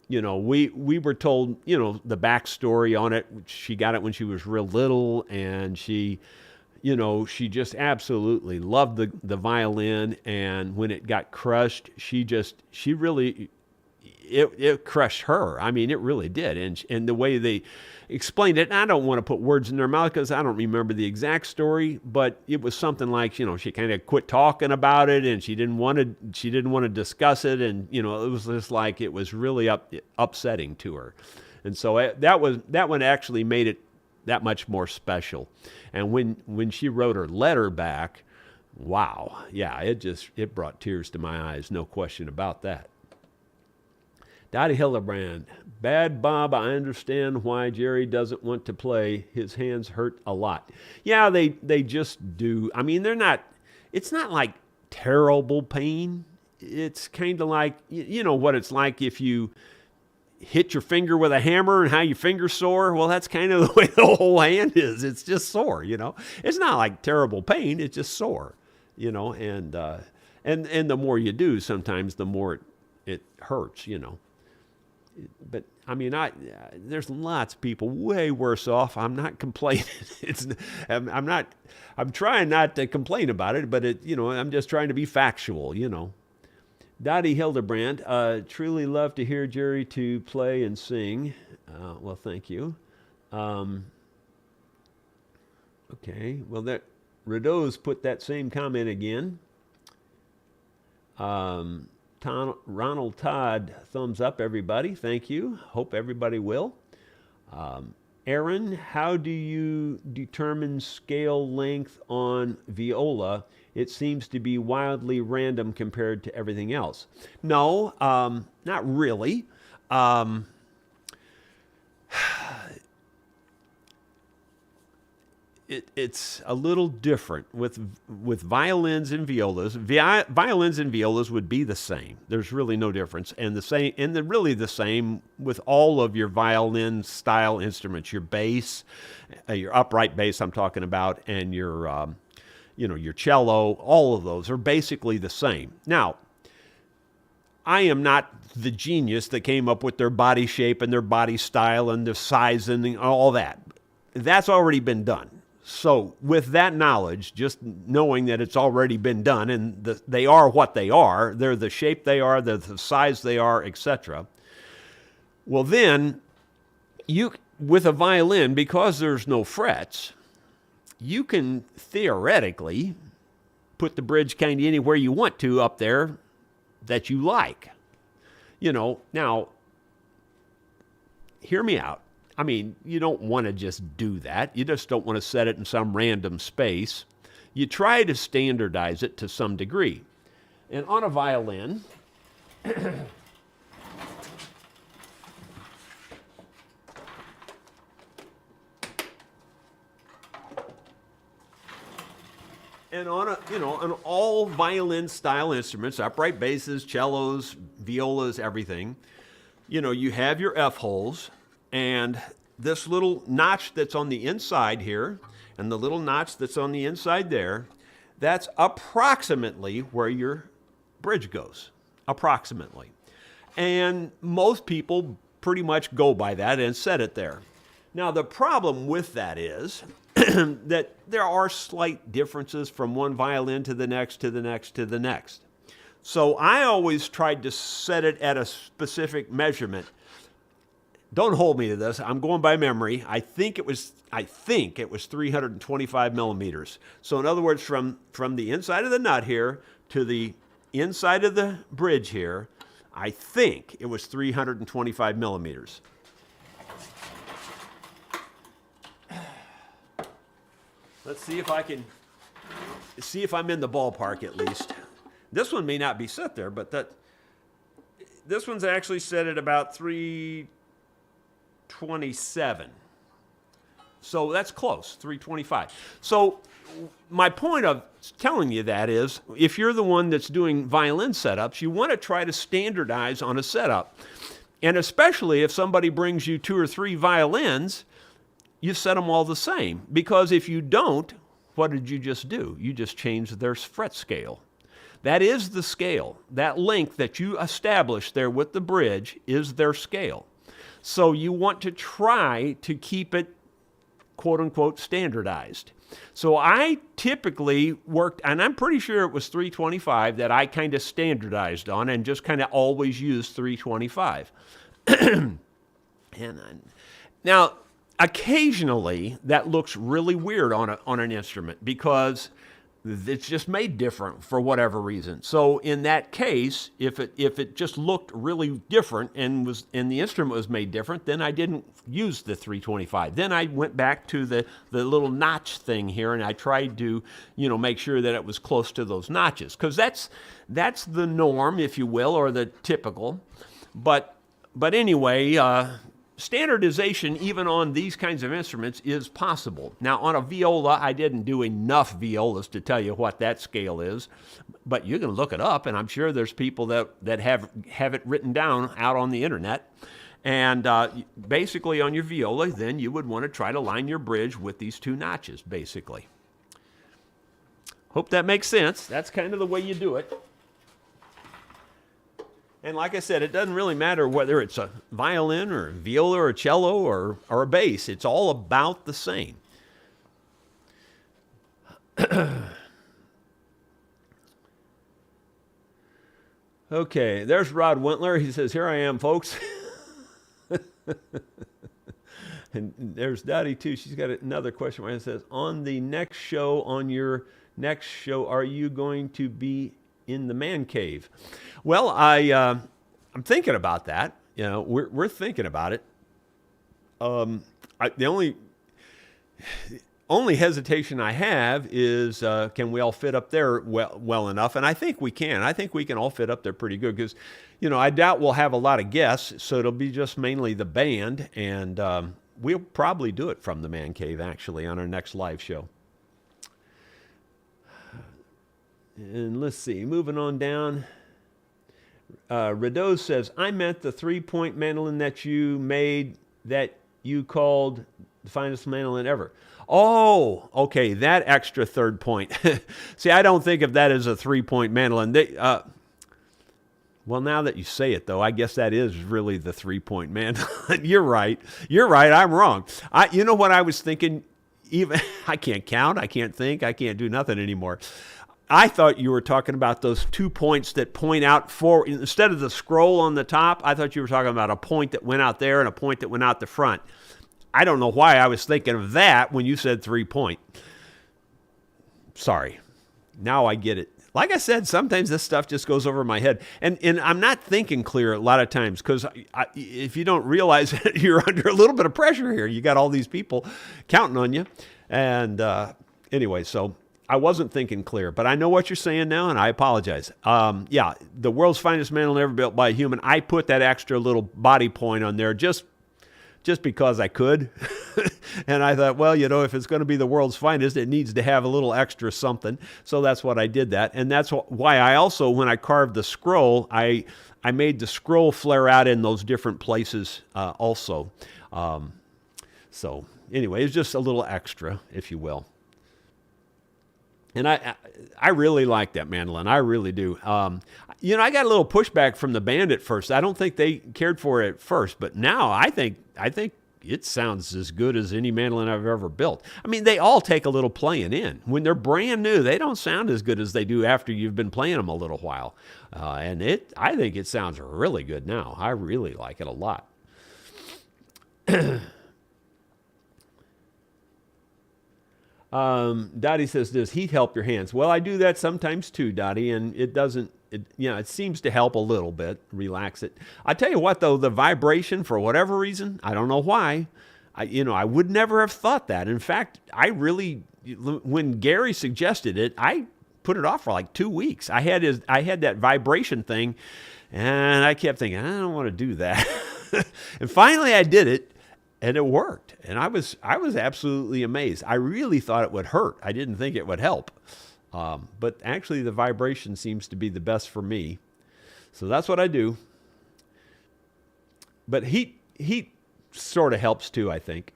We were told, the backstory on it. She got it when she was real little, and she just absolutely loved the violin. And when it got crushed, she really, it crushed her. I mean, it really did. And the way they explained it, and I don't want to put words in their mouth because I don't remember the exact story, but it was something like, she kind of quit talking about it, and she didn't want to discuss it, and it was just like it was really upsetting to her. And so that one actually made it that much more special. And when she wrote her letter back, wow, yeah, it brought tears to my eyes, no question about that. Dottie Hildebrand, bad Bob, I understand why Jerry doesn't want to play. His hands hurt a lot. Yeah, they just do. I mean, it's not like terrible pain. It's kind of like, what it's like if you hit your finger with a hammer and how your finger's sore. Well, that's kind of the way the whole hand is. It's just sore, It's not like terrible pain. It's just sore, and the more you do, sometimes the more it hurts, But I mean, there's lots of people way worse off. I'm not complaining. I'm trying not to complain about it, but I'm just trying to be factual, Dottie Hildebrand, truly love to hear Jerry to play and sing. Well, thank you. Okay, well, Rideau's put that same comment again. Ronald Todd, thumbs up, everybody. Thank you. Hope everybody will. Aaron, how do you determine scale length on viola? It seems to be wildly random compared to everything else. No, not really. It's a little different with violins and violas. Violins and violas would be the same. There's really no difference, and really the same with all of your violin style instruments. Your bass, your upright bass, I'm talking about, and your your cello. All of those are basically the same. Now, I am not the genius that came up with their body shape and their body style and the size and all that. That's already been done. So with that knowledge, just knowing that it's already been done and they are what they are, they're the shape they are, they're the size they are, etc. Well, then, with a violin, because there's no frets, you can theoretically put the bridge kind of anywhere you want to up there that you like. Now, hear me out. I mean, you don't want to just do that. You just don't want to set it in some random space. You try to standardize it to some degree. And on a violin, and on all violin style instruments, upright basses, cellos, violas, everything, you have your F holes. And this little notch that's on the inside here and the little notch that's on the inside there, that's approximately where your bridge goes, approximately. And most people pretty much go by that and set it there. Now, the problem with that is that there are slight differences from one violin to the next, to the next, to the next. So I always tried to set it at a specific measurement. Don't hold me to this. I'm going by memory. I think it was 325 millimeters. So in other words, from the inside of the nut here to the inside of the bridge here, I think it was 325 millimeters. Let's see if I'm in the ballpark at least. This one may not be set there, but this one's actually set at about 327. So that's close, 325. So my point of telling you that is, if you're the one that's doing violin setups, you want to try to standardize on a setup. And especially if somebody brings you 2 or 3 violins, you set them all the same. Because if you don't, what did you just do? You just changed their fret scale. That is the scale. That length that you established there with the bridge is their scale. So you want to try to keep it, quote unquote, standardized. So I typically worked, and I'm pretty sure it was 325 that I kind of standardized on and just kind of always used 325. Now, occasionally that looks really weird on an instrument because it's just made different for whatever reason. So in that case, if it just looked really different and the instrument was made different, then I didn't use the 325. Then I went back to the little notch thing here, and I tried to make sure that it was close to those notches, because that's the norm, if you will, or the typical. But anyway, standardization, even on these kinds of instruments, is possible. Now, on a viola, I didn't do enough violas to tell you what that scale is, but you can look it up, and I'm sure there's people that have it written down out on the internet. And basically, on your viola, then you would want to try to line your bridge with these two notches, basically. Hope that makes sense. That's kind of the way you do it. And like I said, it doesn't really matter whether it's a violin or a viola or a cello or a bass. It's all about the same. Okay, there's Rod Wentler. He says, here I am, folks. And there's Dottie, too. She's got another question where it says, on your next show, are you going to be in the man cave? Well, I'm thinking about that. We're thinking about it. The only hesitation I have is can we all fit up there well enough? And I think we can. I think we can all fit up there pretty good because, I doubt we'll have a lot of guests, so it'll be just mainly the band, and we'll probably do it from the man cave, actually, on our next live show. And let's see, moving on down. Rados says, I meant the 3-point mandolin that you made that you called the finest mandolin ever. Oh, okay, that extra third point. See, I don't think of that as a 3-point mandolin. Well, now that you say it, though, I guess that is really the 3-point mandolin. You're right. I'm wrong. You know what I was thinking? Even I can't count. I can't think. I can't do nothing anymore. I thought you were talking about those 2 points that point out forward. Instead of the scroll on the top, I thought you were talking about a point that went out there and a point that went out the front. I don't know why I was thinking of that when you said 3-point. Sorry. Now I get it. Like I said, sometimes this stuff just goes over my head. And I'm not thinking clear a lot of times because if you don't realize it, you're under a little bit of pressure here. You got all these people counting on you. And anyway, so I wasn't thinking clear, but I know what you're saying now, and I apologize. Yeah, the world's finest mandolin ever built by a human. I put that extra little body point on there just because I could. And I thought, well, if it's going to be the world's finest, it needs to have a little extra something. So that's what I did that. And that's why I also, when I carved the scroll, I made the scroll flare out in those different places also. So anyway, it's just a little extra, if you will. And I really like that mandolin. I really do. I got a little pushback from the band at first. I don't think they cared for it at first, but now I think it sounds as good as any mandolin I've ever built. I mean, they all take a little playing in. When they're brand new, they don't sound as good as they do after you've been playing them a little while. And I think it sounds really good now. I really like it a lot. Dottie says, does heat help your hands? Well, I do that sometimes too, Dottie, and it doesn't, it seems to help a little bit, relax it. I tell you what, though, the vibration, for whatever reason, I don't know why, I would never have thought that. In fact, when Gary suggested it, I put it off for like 2 weeks. I had that vibration thing, and I kept thinking, I don't want to do that. And finally I did it. And it worked, and I was absolutely amazed. I really thought it would hurt. I didn't think it would help, but actually the vibration seems to be the best for me. So that's what I do. But heat sort of helps too, I think.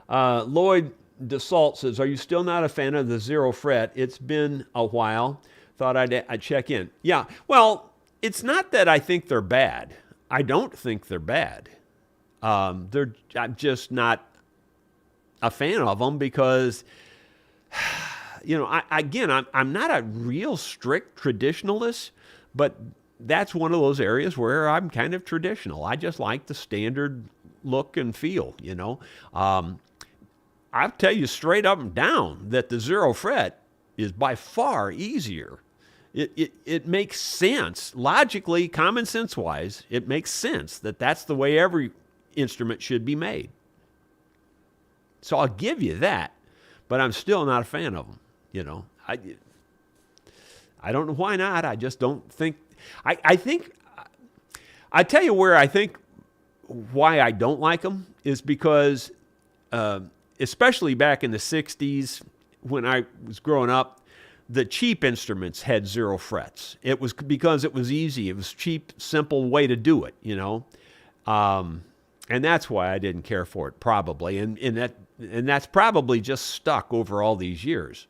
Lloyd DeSalt says, "Are you still not a fan of the zero fret? It's been a while. Thought I'd check in." Yeah. Well, it's not that I think they're bad. I don't think they're bad. I'm just not a fan of them because, I'm not a real strict traditionalist, but that's one of those areas where I'm kind of traditional. I just like the standard look and feel, I'll tell you straight up and down that the zero fret is by far easier. It makes sense. Logically, common sense wise, it makes sense that that's the way every instrument should be made. So I'll give you that, but I'm still not a fan of them. I don't know why not. I just don't think, I tell you where I think why I don't like them is because, especially back in the 60s when I was growing up, the cheap instruments had zero frets. It was because it was easy. It was cheap, simple way to do it, and that's why I didn't care for it, probably. And that's probably just stuck over all these years.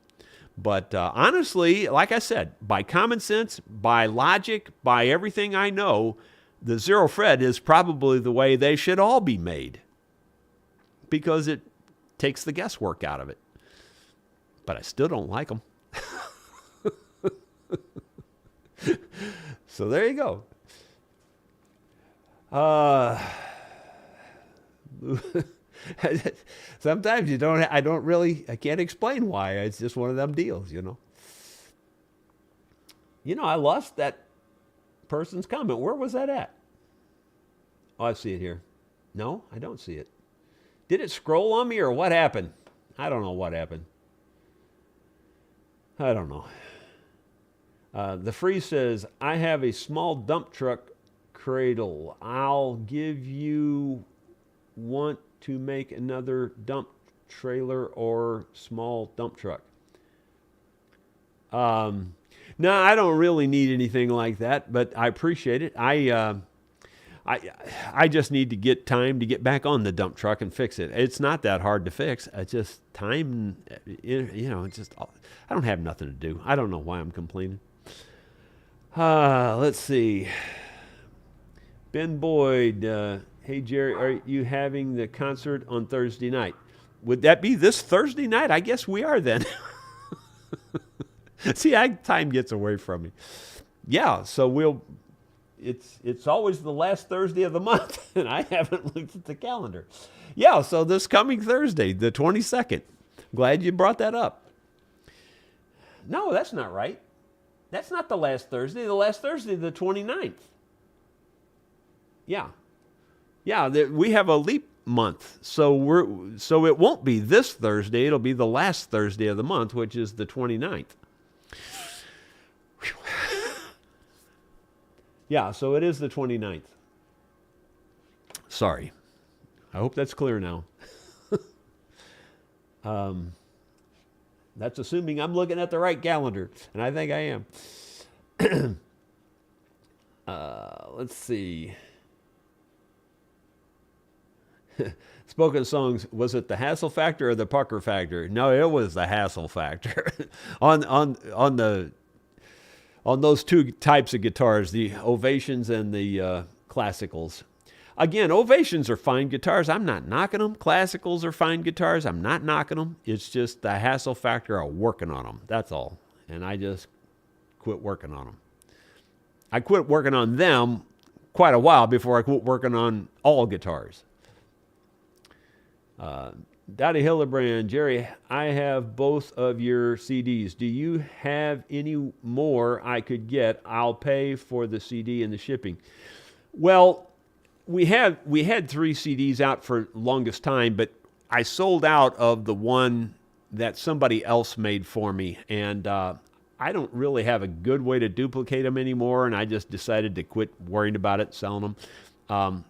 But honestly, like I said, by common sense, by logic, by everything I know, the zero fret is probably the way they should all be made because it takes the guesswork out of it. But I still don't like them. So there you go. Sometimes I can't explain why. It's just one of them deals, I lost that person's comment. Where was that at? Oh, I see it here. No, I don't see it. Did it scroll on me or what happened? I don't know what happened. I don't know. The Free says, I have a small dump truck cradle. I'll give you want to make another dump trailer or small dump truck. No, I don't really need anything like that, but I appreciate it. I just need to get time to get back on the dump truck and fix it. It's not that hard to fix. It's just time, it's just, I don't have nothing to do. I don't know why I'm complaining. Let's see. Ben Boyd, hey Jerry, are you having the concert on Thursday night? Would that be this Thursday night? I guess we are then. See, time gets away from me. Yeah, so it's always the last Thursday of the month, and I haven't looked at the calendar. Yeah, so this coming Thursday, the 22nd. Glad you brought that up. No, that's not right. That's not the last Thursday. The last Thursday is the 29th. Yeah. Yeah, we have a leap month. So it won't be this Thursday. It'll be the last Thursday of the month, which is the 29th. Yeah, so it is the 29th. Sorry. I hope that's clear now. That's assuming I'm looking at the right calendar, and I think I am. Let's see. Spoken songs, was it the hassle factor or the pucker factor? No, it was the hassle factor. on those two types of guitars, the Ovations and the Classicals. Again, Ovations are fine guitars. I'm not knocking them. Classicals are fine guitars. I'm not knocking them. It's just the hassle factor of working on them. That's all. And I just quit working on them. I quit working on them quite a while before I quit working on all guitars. Dottie Hildebrand, Jerry, I have both of your CDs. Do you have any more I could get? I'll pay for the CD and the shipping. Well, we had 3 CDs out for longest time, but I sold out of the one that somebody else made for me, and I don't really have a good way to duplicate them anymore, and I just decided to quit worrying about it, selling them.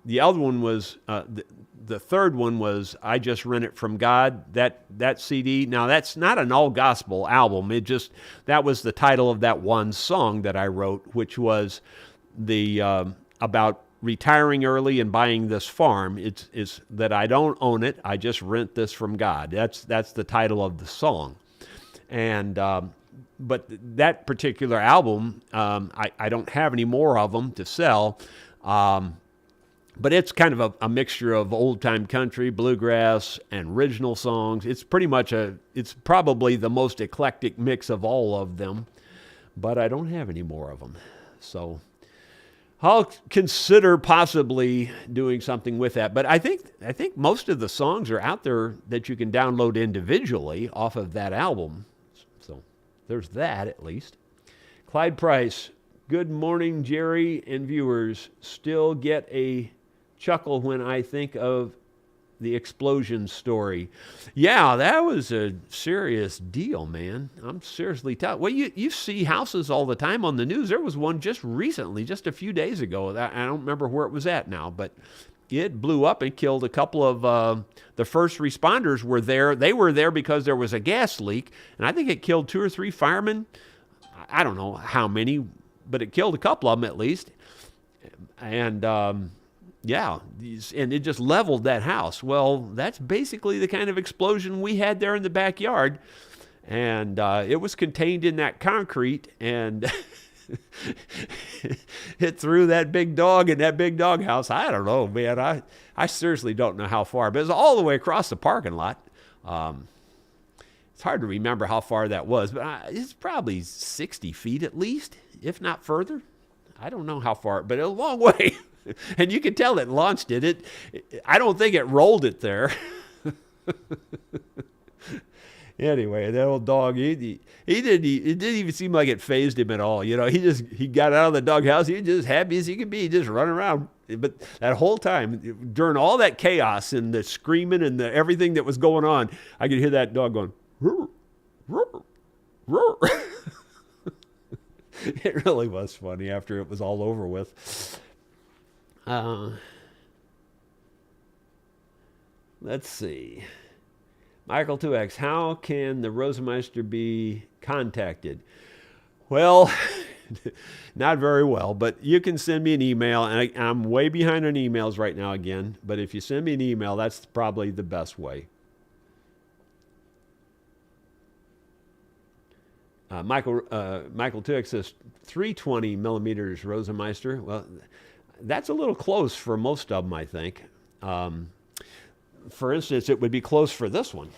The other one was, the third one was I Just Rent It From God, that CD. Now, that's not an all-gospel album. That was the title of that one song that I wrote, which was about retiring early and buying this farm. It's that I don't own it. I just rent this from God. That's the title of the song. And but that particular album, I don't have any more of them to sell. But it's kind of a mixture of old-time country, bluegrass, and original songs. It's probably the most eclectic mix of all of them, but I don't have any more of them. So I'll consider possibly doing something with that. But I think most of the songs are out there that you can download individually off of that album. So there's that at least. Clyde Price, good morning, Jerry and viewers. Still get a chuckle when I think of the explosion story. Yeah, that was a serious deal, man. I'm seriously tough. Well, you see houses all the time on the news. There was one just recently, just a few days ago. I don't remember where it was at now, but it blew up and killed a couple of the first responders were there. They were there because there was a gas leak, and I think it killed 2 or 3 firemen. I don't know how many, but it killed a couple of them at least. And yeah, and it just leveled that house. Well, that's basically the kind of explosion we had there in the backyard. And it was contained in that concrete, and it threw that big dog in that big dog house. I don't know, man. I seriously don't know how far, but it was all the way across the parking lot. It's hard to remember how far that was, but it's probably 60 feet at least, if not further. I don't know how far, but a long way. And you can tell it launched it. I don't think it rolled it there. Anyway, that old dog, it didn't even seem like it fazed him at all. You know, he got out of the doghouse. He was just happy as he could be, just running around. But that whole time, during all that chaos and the screaming and everything that was going on, I could hear that dog going, roar, roar, roar. It really was funny after it was all over with. Let's see. Michael 2X, how can the Rosemeister be contacted? Well, not very well, but you can send me an email, and I'm way behind on emails right now again, but if you send me an email, that's probably the best way. Michael 2X says 320 millimeters Rosemeister. Well, that's a little close for most of them, I think. For instance, it would be close for this one.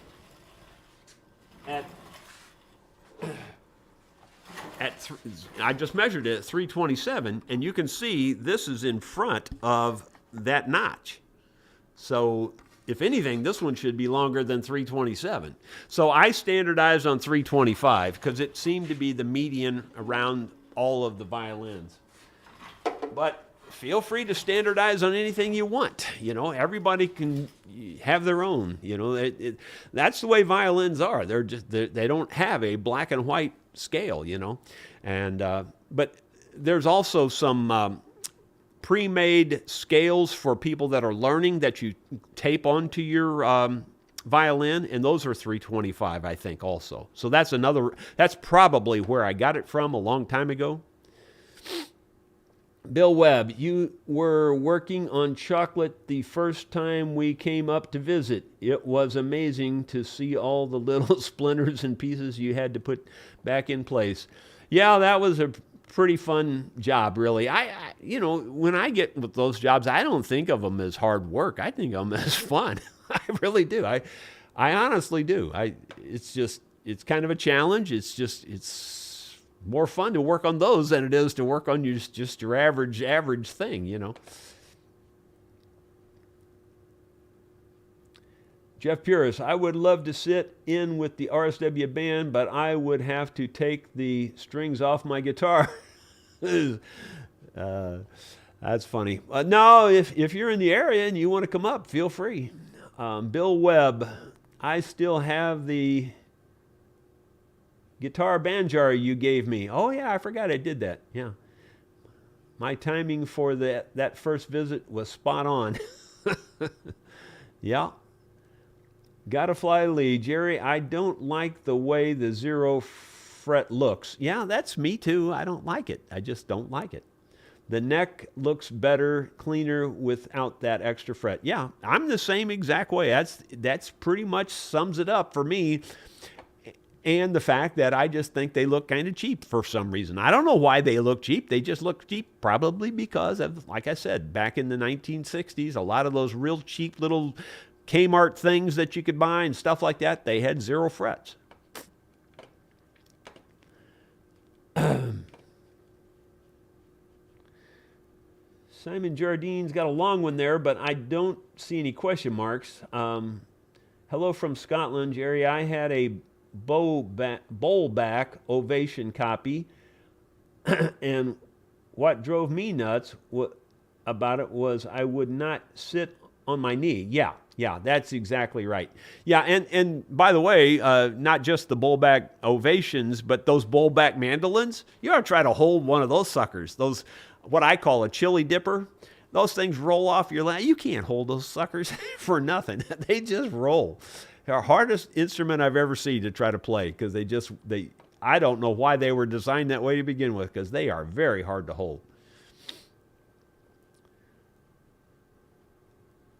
I just measured it at 327, and you can see this is in front of that notch. So if anything, this one should be longer than 327. So I standardized on 325 because it seemed to be the median around all of the violins. But feel free to standardize on anything you want. You know, everybody can have their own. You know, that's the way violins are. They don't have a black and white scale. You know, and but there's also some pre-made scales for people that are learning that you tape onto your violin, and those are 325, I think, also. So that's probably where I got it from a long time ago. Bill Webb, you were working on chocolate the first time we came up to visit. It was amazing to see all the little splinters and pieces you had to put back in place. Yeah, that was a pretty fun job, really. You know, when I get with those jobs, I don't think of them as hard work. I think of them as fun. I really do. I honestly do. It's kind of a challenge. It's more fun to work on those than it is to work on just your average thing, you know. Jeff Puris, I would love to sit in with the RSW band, but I would have to take the strings off my guitar. That's funny. No, if you're in the area and you want to come up, feel free. Bill Webb, I still have the guitar banjar you gave me. Oh, yeah, I forgot I did that. Yeah. My timing for that first visit was spot on. Yeah. Gotta fly Lee. Jerry, I don't like the way the 0 fret looks. Yeah, that's me too. I don't like it. I just don't like it. The neck looks better, cleaner without that extra fret. Yeah, I'm the same exact way. That's pretty much sums it up for me. and the fact that I just think they look kind of cheap for some reason. I don't know why they look cheap. They just look cheap, probably because of, like I said, back in the 1960s, a lot of those real cheap little Kmart things that you could buy and stuff like that, they had 0 frets. Simon Jardine's got a long one there, but I don't see any question marks. Hello from Scotland, Jerry. I had a bowl back ovation copy, and what drove me nuts about it was I would not sit on my knee. Yeah, that's exactly right. Yeah, and by the way, not just the bowlback ovations, but those bowlback mandolins, you ought to try to hold one of those suckers. Those, what I call a chili dipper. Those things roll off your lap. You can't hold those suckers for nothing. They just roll. They're the hardest instrument I've ever seen to try to play, because I don't know why they were designed that way to begin with, because they are very hard to hold.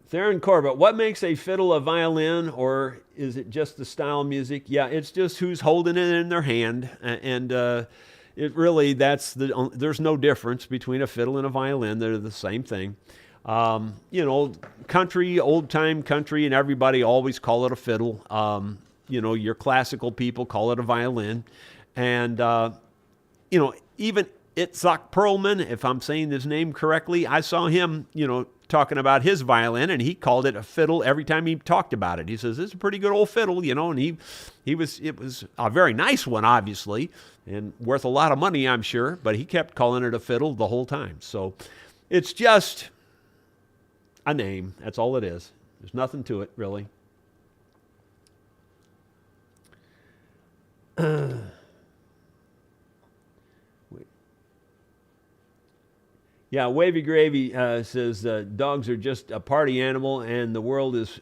Theron Corbett, what makes a fiddle a violin, or is it just the style of music? Yeah, it's just who's holding it in their hand, and it really, there's no difference between a fiddle and a violin. They're the same thing. Country, old-time country, and everybody always call it a fiddle. Your classical people call it a violin. And, even Itzhak Perlman, if I'm saying his name correctly, I saw him, talking about his violin, and he called it a fiddle every time he talked about it. He says, it's a pretty good old fiddle, and it was a very nice one, obviously, and worth a lot of money, I'm sure, but he kept calling it a fiddle the whole time. So it's just a name. That's all it is. There's nothing to it, really. Yeah, Wavy Gravy says dogs are just a party animal and the world is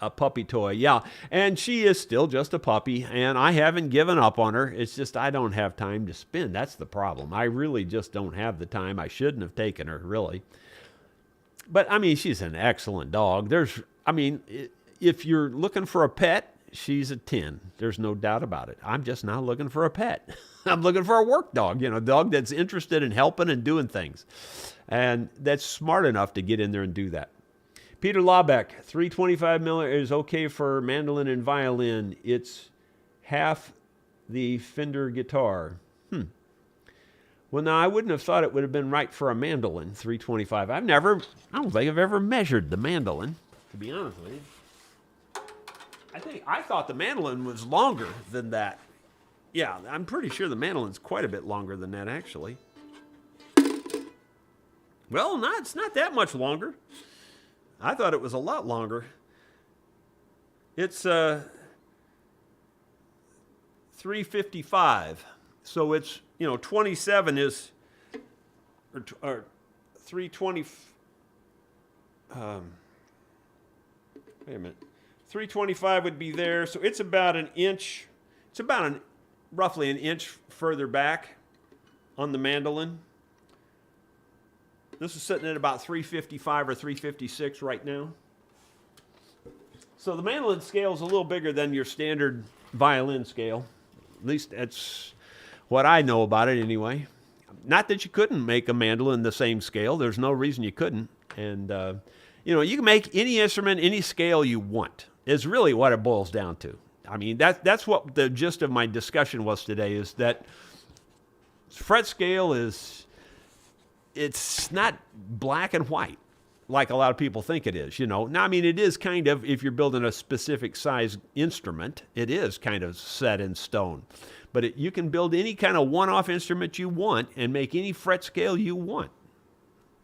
a puppy toy. Yeah, and she is still just a puppy, and I haven't given up on her. It's just I don't have time to spend. That's the problem. I really just don't have the time. I shouldn't have taken her, really. But, she's an excellent dog. If you're looking for a pet, she's a 10. There's no doubt about it. I'm just not looking for a pet. I'm looking for a work dog, a dog that's interested in helping and doing things. And that's smart enough to get in there and do that. Peter Laubeck, 325 millimeter is okay for mandolin and violin. It's half the Fender guitar. Well, now, I wouldn't have thought it would have been right for a mandolin, 325. I don't think I've ever measured the mandolin, to be honest with you. I thought the mandolin was longer than that. Yeah, I'm pretty sure the mandolin's quite a bit longer than that, actually. Well, it's not that much longer. I thought it was a lot longer. It's 355. So it's, 27 is, or 320, wait a minute. 325 would be there. So it's about an inch. It's about roughly an inch further back on the mandolin. This is sitting at about 355 or 356 right now. So the mandolin scale is a little bigger than your standard violin scale. At least that's what I know about it anyway. Not that you couldn't make a mandolin the same scale. There's no reason you couldn't. And, you can make any instrument, any scale you want, is really what it boils down to. That's what the gist of my discussion was today, is that fret scale it's not black and white like a lot of people think it is, Now, it is kind of, if you're building a specific size instrument, it is kind of set in stone. But you can build any kind of one-off instrument you want and make any fret scale you want.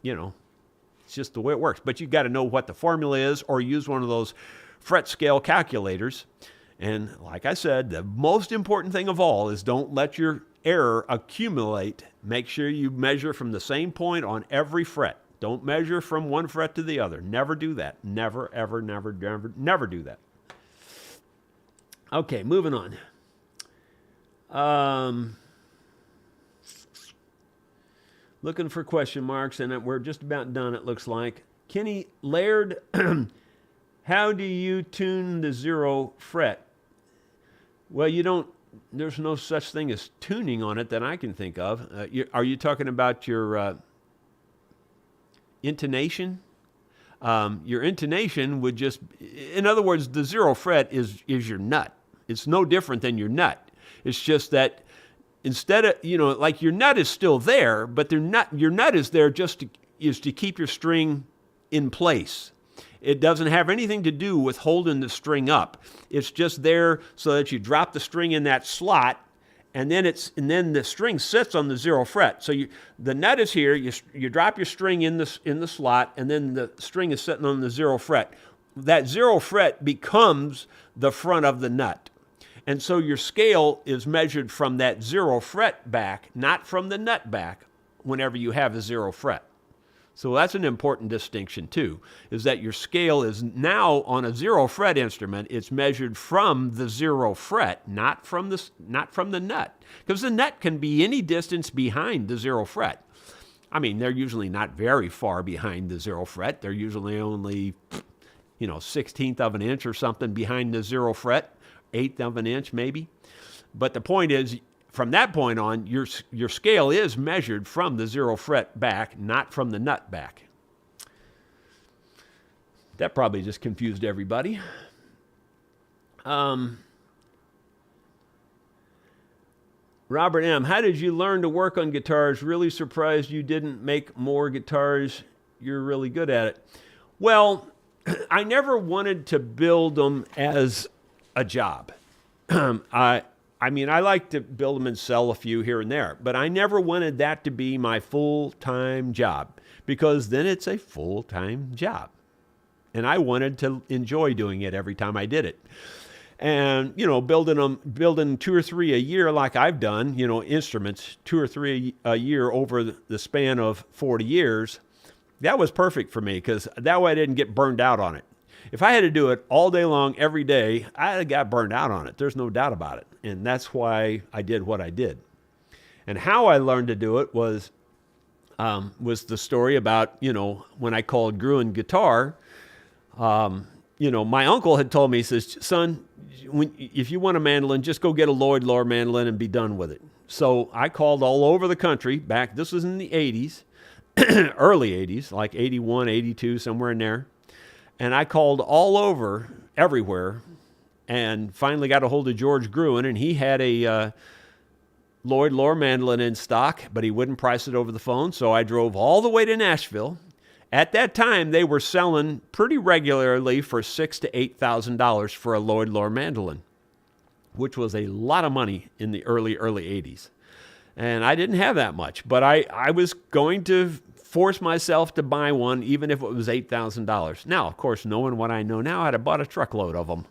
It's just the way it works. But you've got to know what the formula is, or use one of those fret scale calculators. And like I said, the most important thing of all is don't let your error accumulate. Make sure you measure from the same point on every fret. Don't measure from one fret to the other. Never do that. Never, ever, never, never, never do that. Okay, moving on. Looking for question marks, and we're just about done, it looks like. Kenny Laird, how do you tune the 0 fret? Well, you don't there's no such thing as tuning on it that I can think of. Are you talking about your intonation? Your intonation would just, in other words, the zero fret is your nut. It's no different than your nut. It's just that instead of, like your nut is still there, but your nut is there is to keep your string in place. It doesn't have anything to do with holding the string up. It's just there so that you drop the string in that slot, and then the string sits on the zero fret. So the nut is here. You drop your string in the slot, and then the string is sitting on the zero fret. That zero fret becomes the front of the nut. And so your scale is measured from that zero fret back, not from the nut back, whenever you have a zero fret. So that's an important distinction too, is that your scale is now on a zero fret instrument. It's measured from the zero fret, not from the nut, because the nut can be any distance behind the zero fret. I mean, they're usually not very far behind the zero fret. They're usually only, 1/16 of an inch or something behind the zero fret, 1/8 of an inch maybe. But the point is, from that point on, your scale is measured from the zero fret back, not from the nut back. That probably just confused everybody. Robert M., how did you learn to work on guitars? Really surprised you didn't make more guitars. You're really good at it. Well, I never wanted to build them as a job. I mean, I like to build them and sell a few here and there, but I never wanted that to be my full-time job, because then it's a full-time job. And I wanted to enjoy doing it every time I did it. And, building 2 or 3 a year like I've done, instruments, 2 or 3 a year over the span of 40 years, that was perfect for me, because that way I didn't get burned out on it. If I had to do it all day long, every day, I got burned out on it. There's no doubt about it. And that's why I did what I did. And how I learned to do it was the story about, when I called Gruen guitar, my uncle had told me, he says, son, if you want a mandolin, just go get a Lloyd Loar mandolin and be done with it. So I called all over the country this was in the 80s, early 80s, like 81, 82, somewhere in there. And I called all over, everywhere, and finally got a hold of George Gruen, and he had a Lloyd Loar mandolin in stock, but he wouldn't price it over the phone, so I drove all the way to Nashville. At that time, they were selling pretty regularly for $6,000 to $8,000 for a Lloyd Loar mandolin, which was a lot of money in the early 80s. And I didn't have that much, but I was going to force myself to buy one, even if it was $8,000. Now, of course, knowing what I know now, I'd have bought a truckload of them,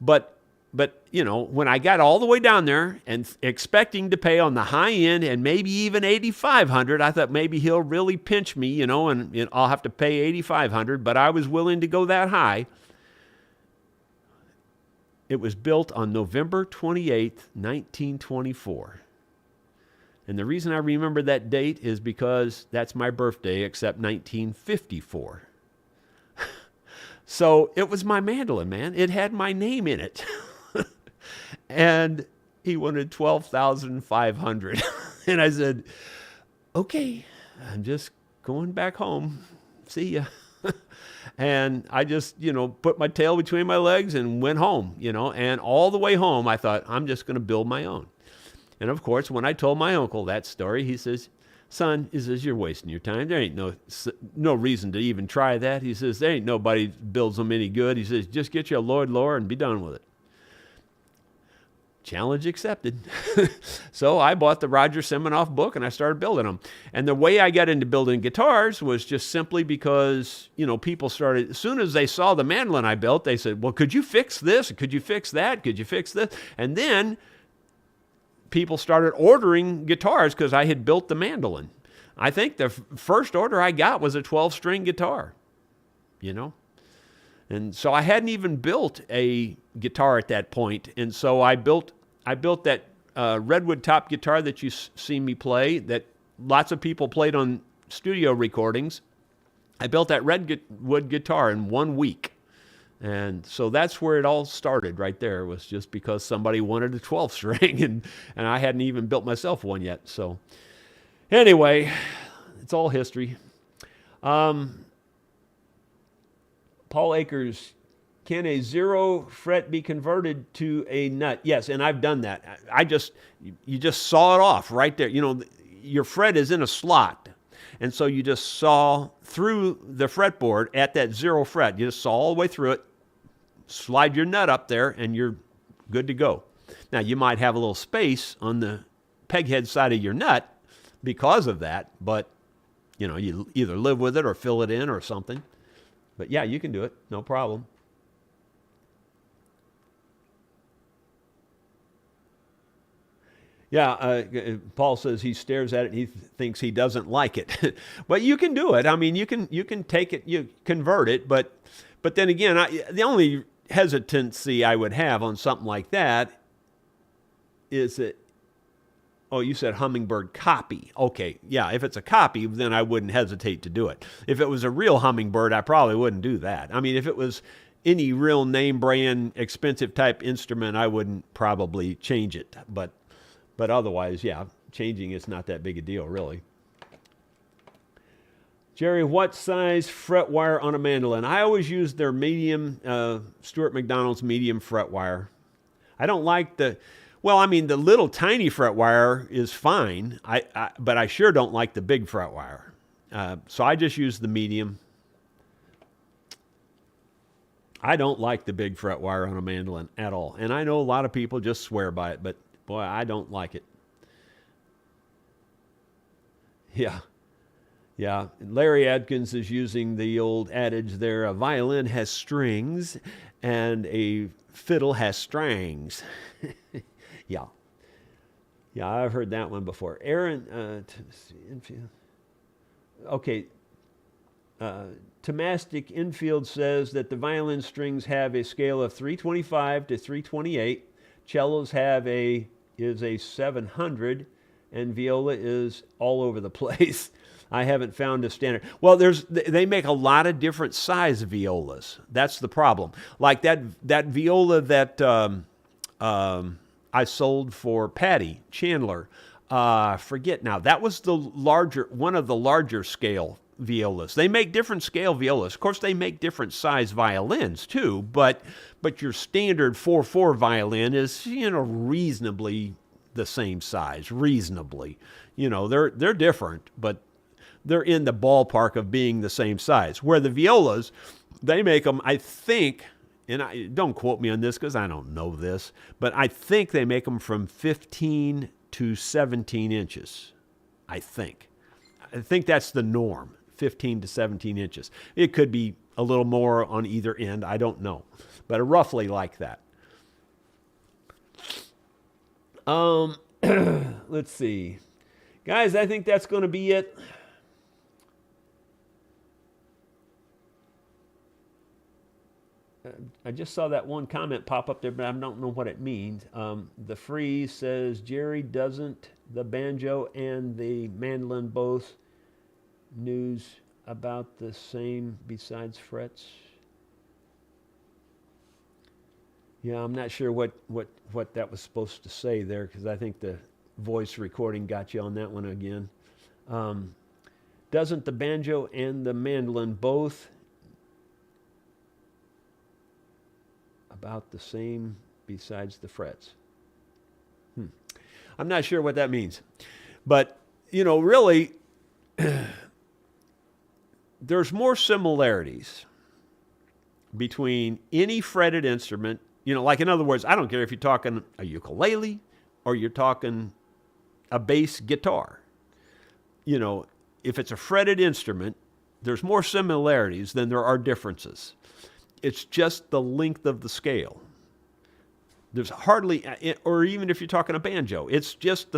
But when I got all the way down there and expecting to pay on the high end and maybe even $8,500, I thought maybe he'll really pinch me, and I'll have to pay $8,500, but I was willing to go that high. It was built on November 28th, 1924. And the reason I remember that date is because that's my birthday, except 1954. So it was my mandolin, man. It had my name in it. And he wanted $12,500. And I said, okay, I'm just going back home. See ya. And I just, put my tail between my legs and went home, And all the way home, I thought, I'm just going to build my own. And of course, when I told my uncle that story, he says, son, he says, you're wasting your time. There ain't no reason to even try that. He says, there ain't nobody builds them any good. He says, just get you a Lloyd Loar and be done with it. Challenge accepted. So I bought the Roger Semenoff book and I started building them. And the way I got into building guitars was just simply because, people started, as soon as they saw the mandolin I built, they said, well, could you fix this? Could you fix that? Could you fix this? And then people started ordering guitars because I had built the mandolin. I think the first order I got was a 12-string guitar, And so I hadn't even built a guitar at that point. And so I built that redwood top guitar that you see me play, that lots of people played on studio recordings. I built that redwood guitar in 1 week. And so that's where it all started right there, was just because somebody wanted a 12th string, and I hadn't even built myself one yet. So anyway, it's all history. Paul Akers, can a 0 fret be converted to a nut? Yes, and I've done that. You just saw it off right there. Your fret is in a slot. And so you just saw through the fretboard at that 0 fret. You just saw all the way through it, slide your nut up there, and you're good to go. Now, you might have a little space on the peghead side of your nut because of that, but, you either live with it or fill it in or something. But yeah, you can do it, no problem. Yeah, Paul says he stares at it and he thinks he doesn't like it. But you can do it. I mean, you can take it, you convert it. But then again, the only hesitancy I would have on something like that is that, oh, you said hummingbird copy. Okay, yeah, if it's a copy, then I wouldn't hesitate to do it. If it was a real hummingbird, I probably wouldn't do that. I mean, if it was any real name brand, expensive type instrument, I wouldn't probably change it. But otherwise, yeah, changing is not that big a deal, really. Jerry, what size fret wire on a mandolin? I always use their medium, Stuart McDonald's medium fret wire. I don't like the little tiny fret wire is fine, but I sure don't like the big fret wire. So I just use the medium. I don't like the big fret wire on a mandolin at all. And I know a lot of people just swear by it, but boy, I don't like it. Yeah. Larry Adkins is using the old adage there, a violin has strings and a fiddle has strings. Yeah, I've heard that one before. Aaron, okay. Tomastic Infield says that the violin strings have a scale of 325 to 328. Cellos is a 700, and viola is all over the place. I haven't found a standard. Well, they make a lot of different size violas. That's the problem. Like that viola that I sold for Patty Chandler. Forget now. That was one of the larger scale violas. They make different scale violas. Of course, they make different size violins too, but your standard 4/4 violin is, reasonably the same size, reasonably. They're different, but they're in the ballpark of being the same size. Where the violas, they make them, I think, and don't quote me on this because I don't know this, but I think they make them from 15 to 17 inches. I think that's the norm, 15 to 17 inches. It could be a little more on either end. I don't know, but roughly like that. Let's see. Guys, I think that's going to be it. I just saw that one comment pop up there, but I don't know what it means. The Freeze says, Jerry, doesn't the banjo and the mandolin both news about the same besides frets? Yeah, I'm not sure what that was supposed to say there, because I think the voice recording got you on that one again. Doesn't the banjo and the mandolin both about the same besides the frets? I'm not sure what that means. But, really, there's more similarities between any fretted instrument. Like, in other words, I don't care if you're talking a ukulele or you're talking a bass guitar. If it's a fretted instrument, there's more similarities than there are differences. It's just the length of the scale. There's hardly, or even if you're talking a banjo, it's just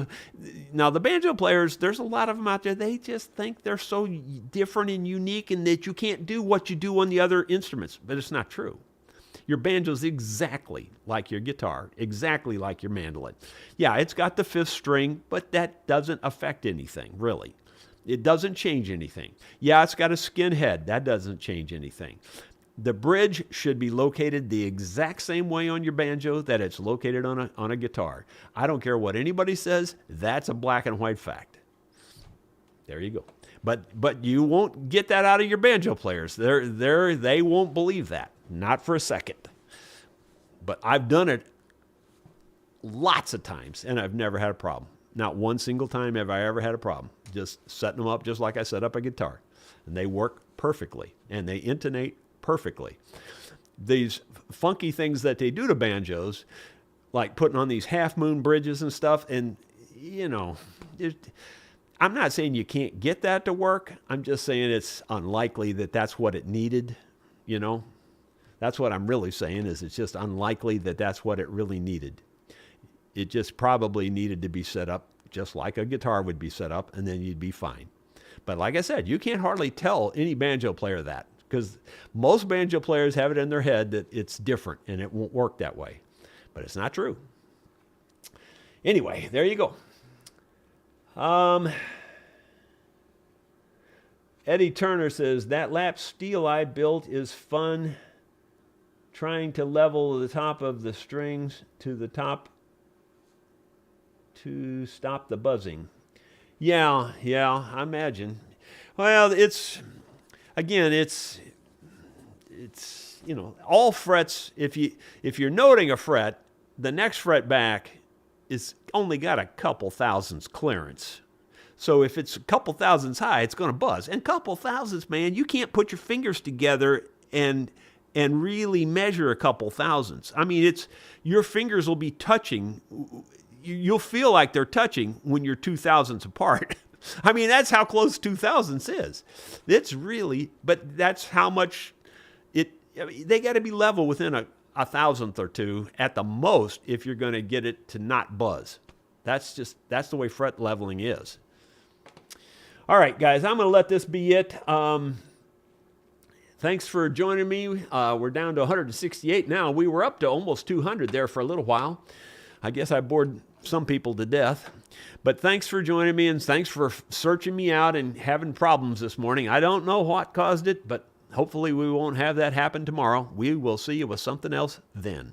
now the banjo players, there's a lot of them out there, they just think they're so different and unique and that you can't do what you do on the other instruments, but it's not true. Your banjo's exactly like your guitar, exactly like your mandolin. Yeah, it's got the fifth string, but that doesn't affect anything, really. It doesn't change anything. Yeah, it's got a skin head. That doesn't change anything. The bridge should be located the exact same way on your banjo that it's located on a guitar. I don't care what anybody says. That's a black and white fact. There you go. But you won't get that out of your banjo players. They won't believe that. Not for a second. But I've done it lots of times, and I've never had a problem. Not one single time have I ever had a problem. Just setting them up just like I set up a guitar. And they work perfectly, and they intonate perfectly. These funky things that they do to banjos, like putting on these half-moon bridges and stuff, and, you know, I'm not saying you can't get that to work. I'm just saying it's unlikely that that's what it needed, you know. That's what I'm really saying, is it's just unlikely that that's what it really needed. It just probably needed to be set up just like a guitar would be set up, and then you'd be fine. But like I said, you can't hardly tell any banjo player that, because most banjo players have it in their head that it's different and it won't work that way. But it's not true. Anyway, there you go. Eddie Turner says, that lap steel I built is fun. Trying to level the top of the strings to the top to stop the buzzing. Yeah, I imagine. Well, it's you know, all frets, if you're noting a fret, the next fret back is only got a couple thousandths clearance. So if it's a couple thousandths high, it's going to buzz. And couple thousandths, man, you can't put your fingers together and really measure a couple thousandths. I mean, your fingers will be touching. You'll feel like they're touching when you're 2 thousandths apart. I mean, that's how close 2 thousandths is. It's really, but that's how much they got to be level within a thousandth or two at the most if you're going to get it to not buzz. That's the way fret leveling is. All right, guys, I'm going to let this be it. Thanks for joining me. We're down to 168 now. We were up to almost 200 there for a little while. I guess I bored some people to death. But thanks for joining me, and thanks for searching me out and having problems this morning. I don't know what caused it, but hopefully we won't have that happen tomorrow. We will see you with something else then.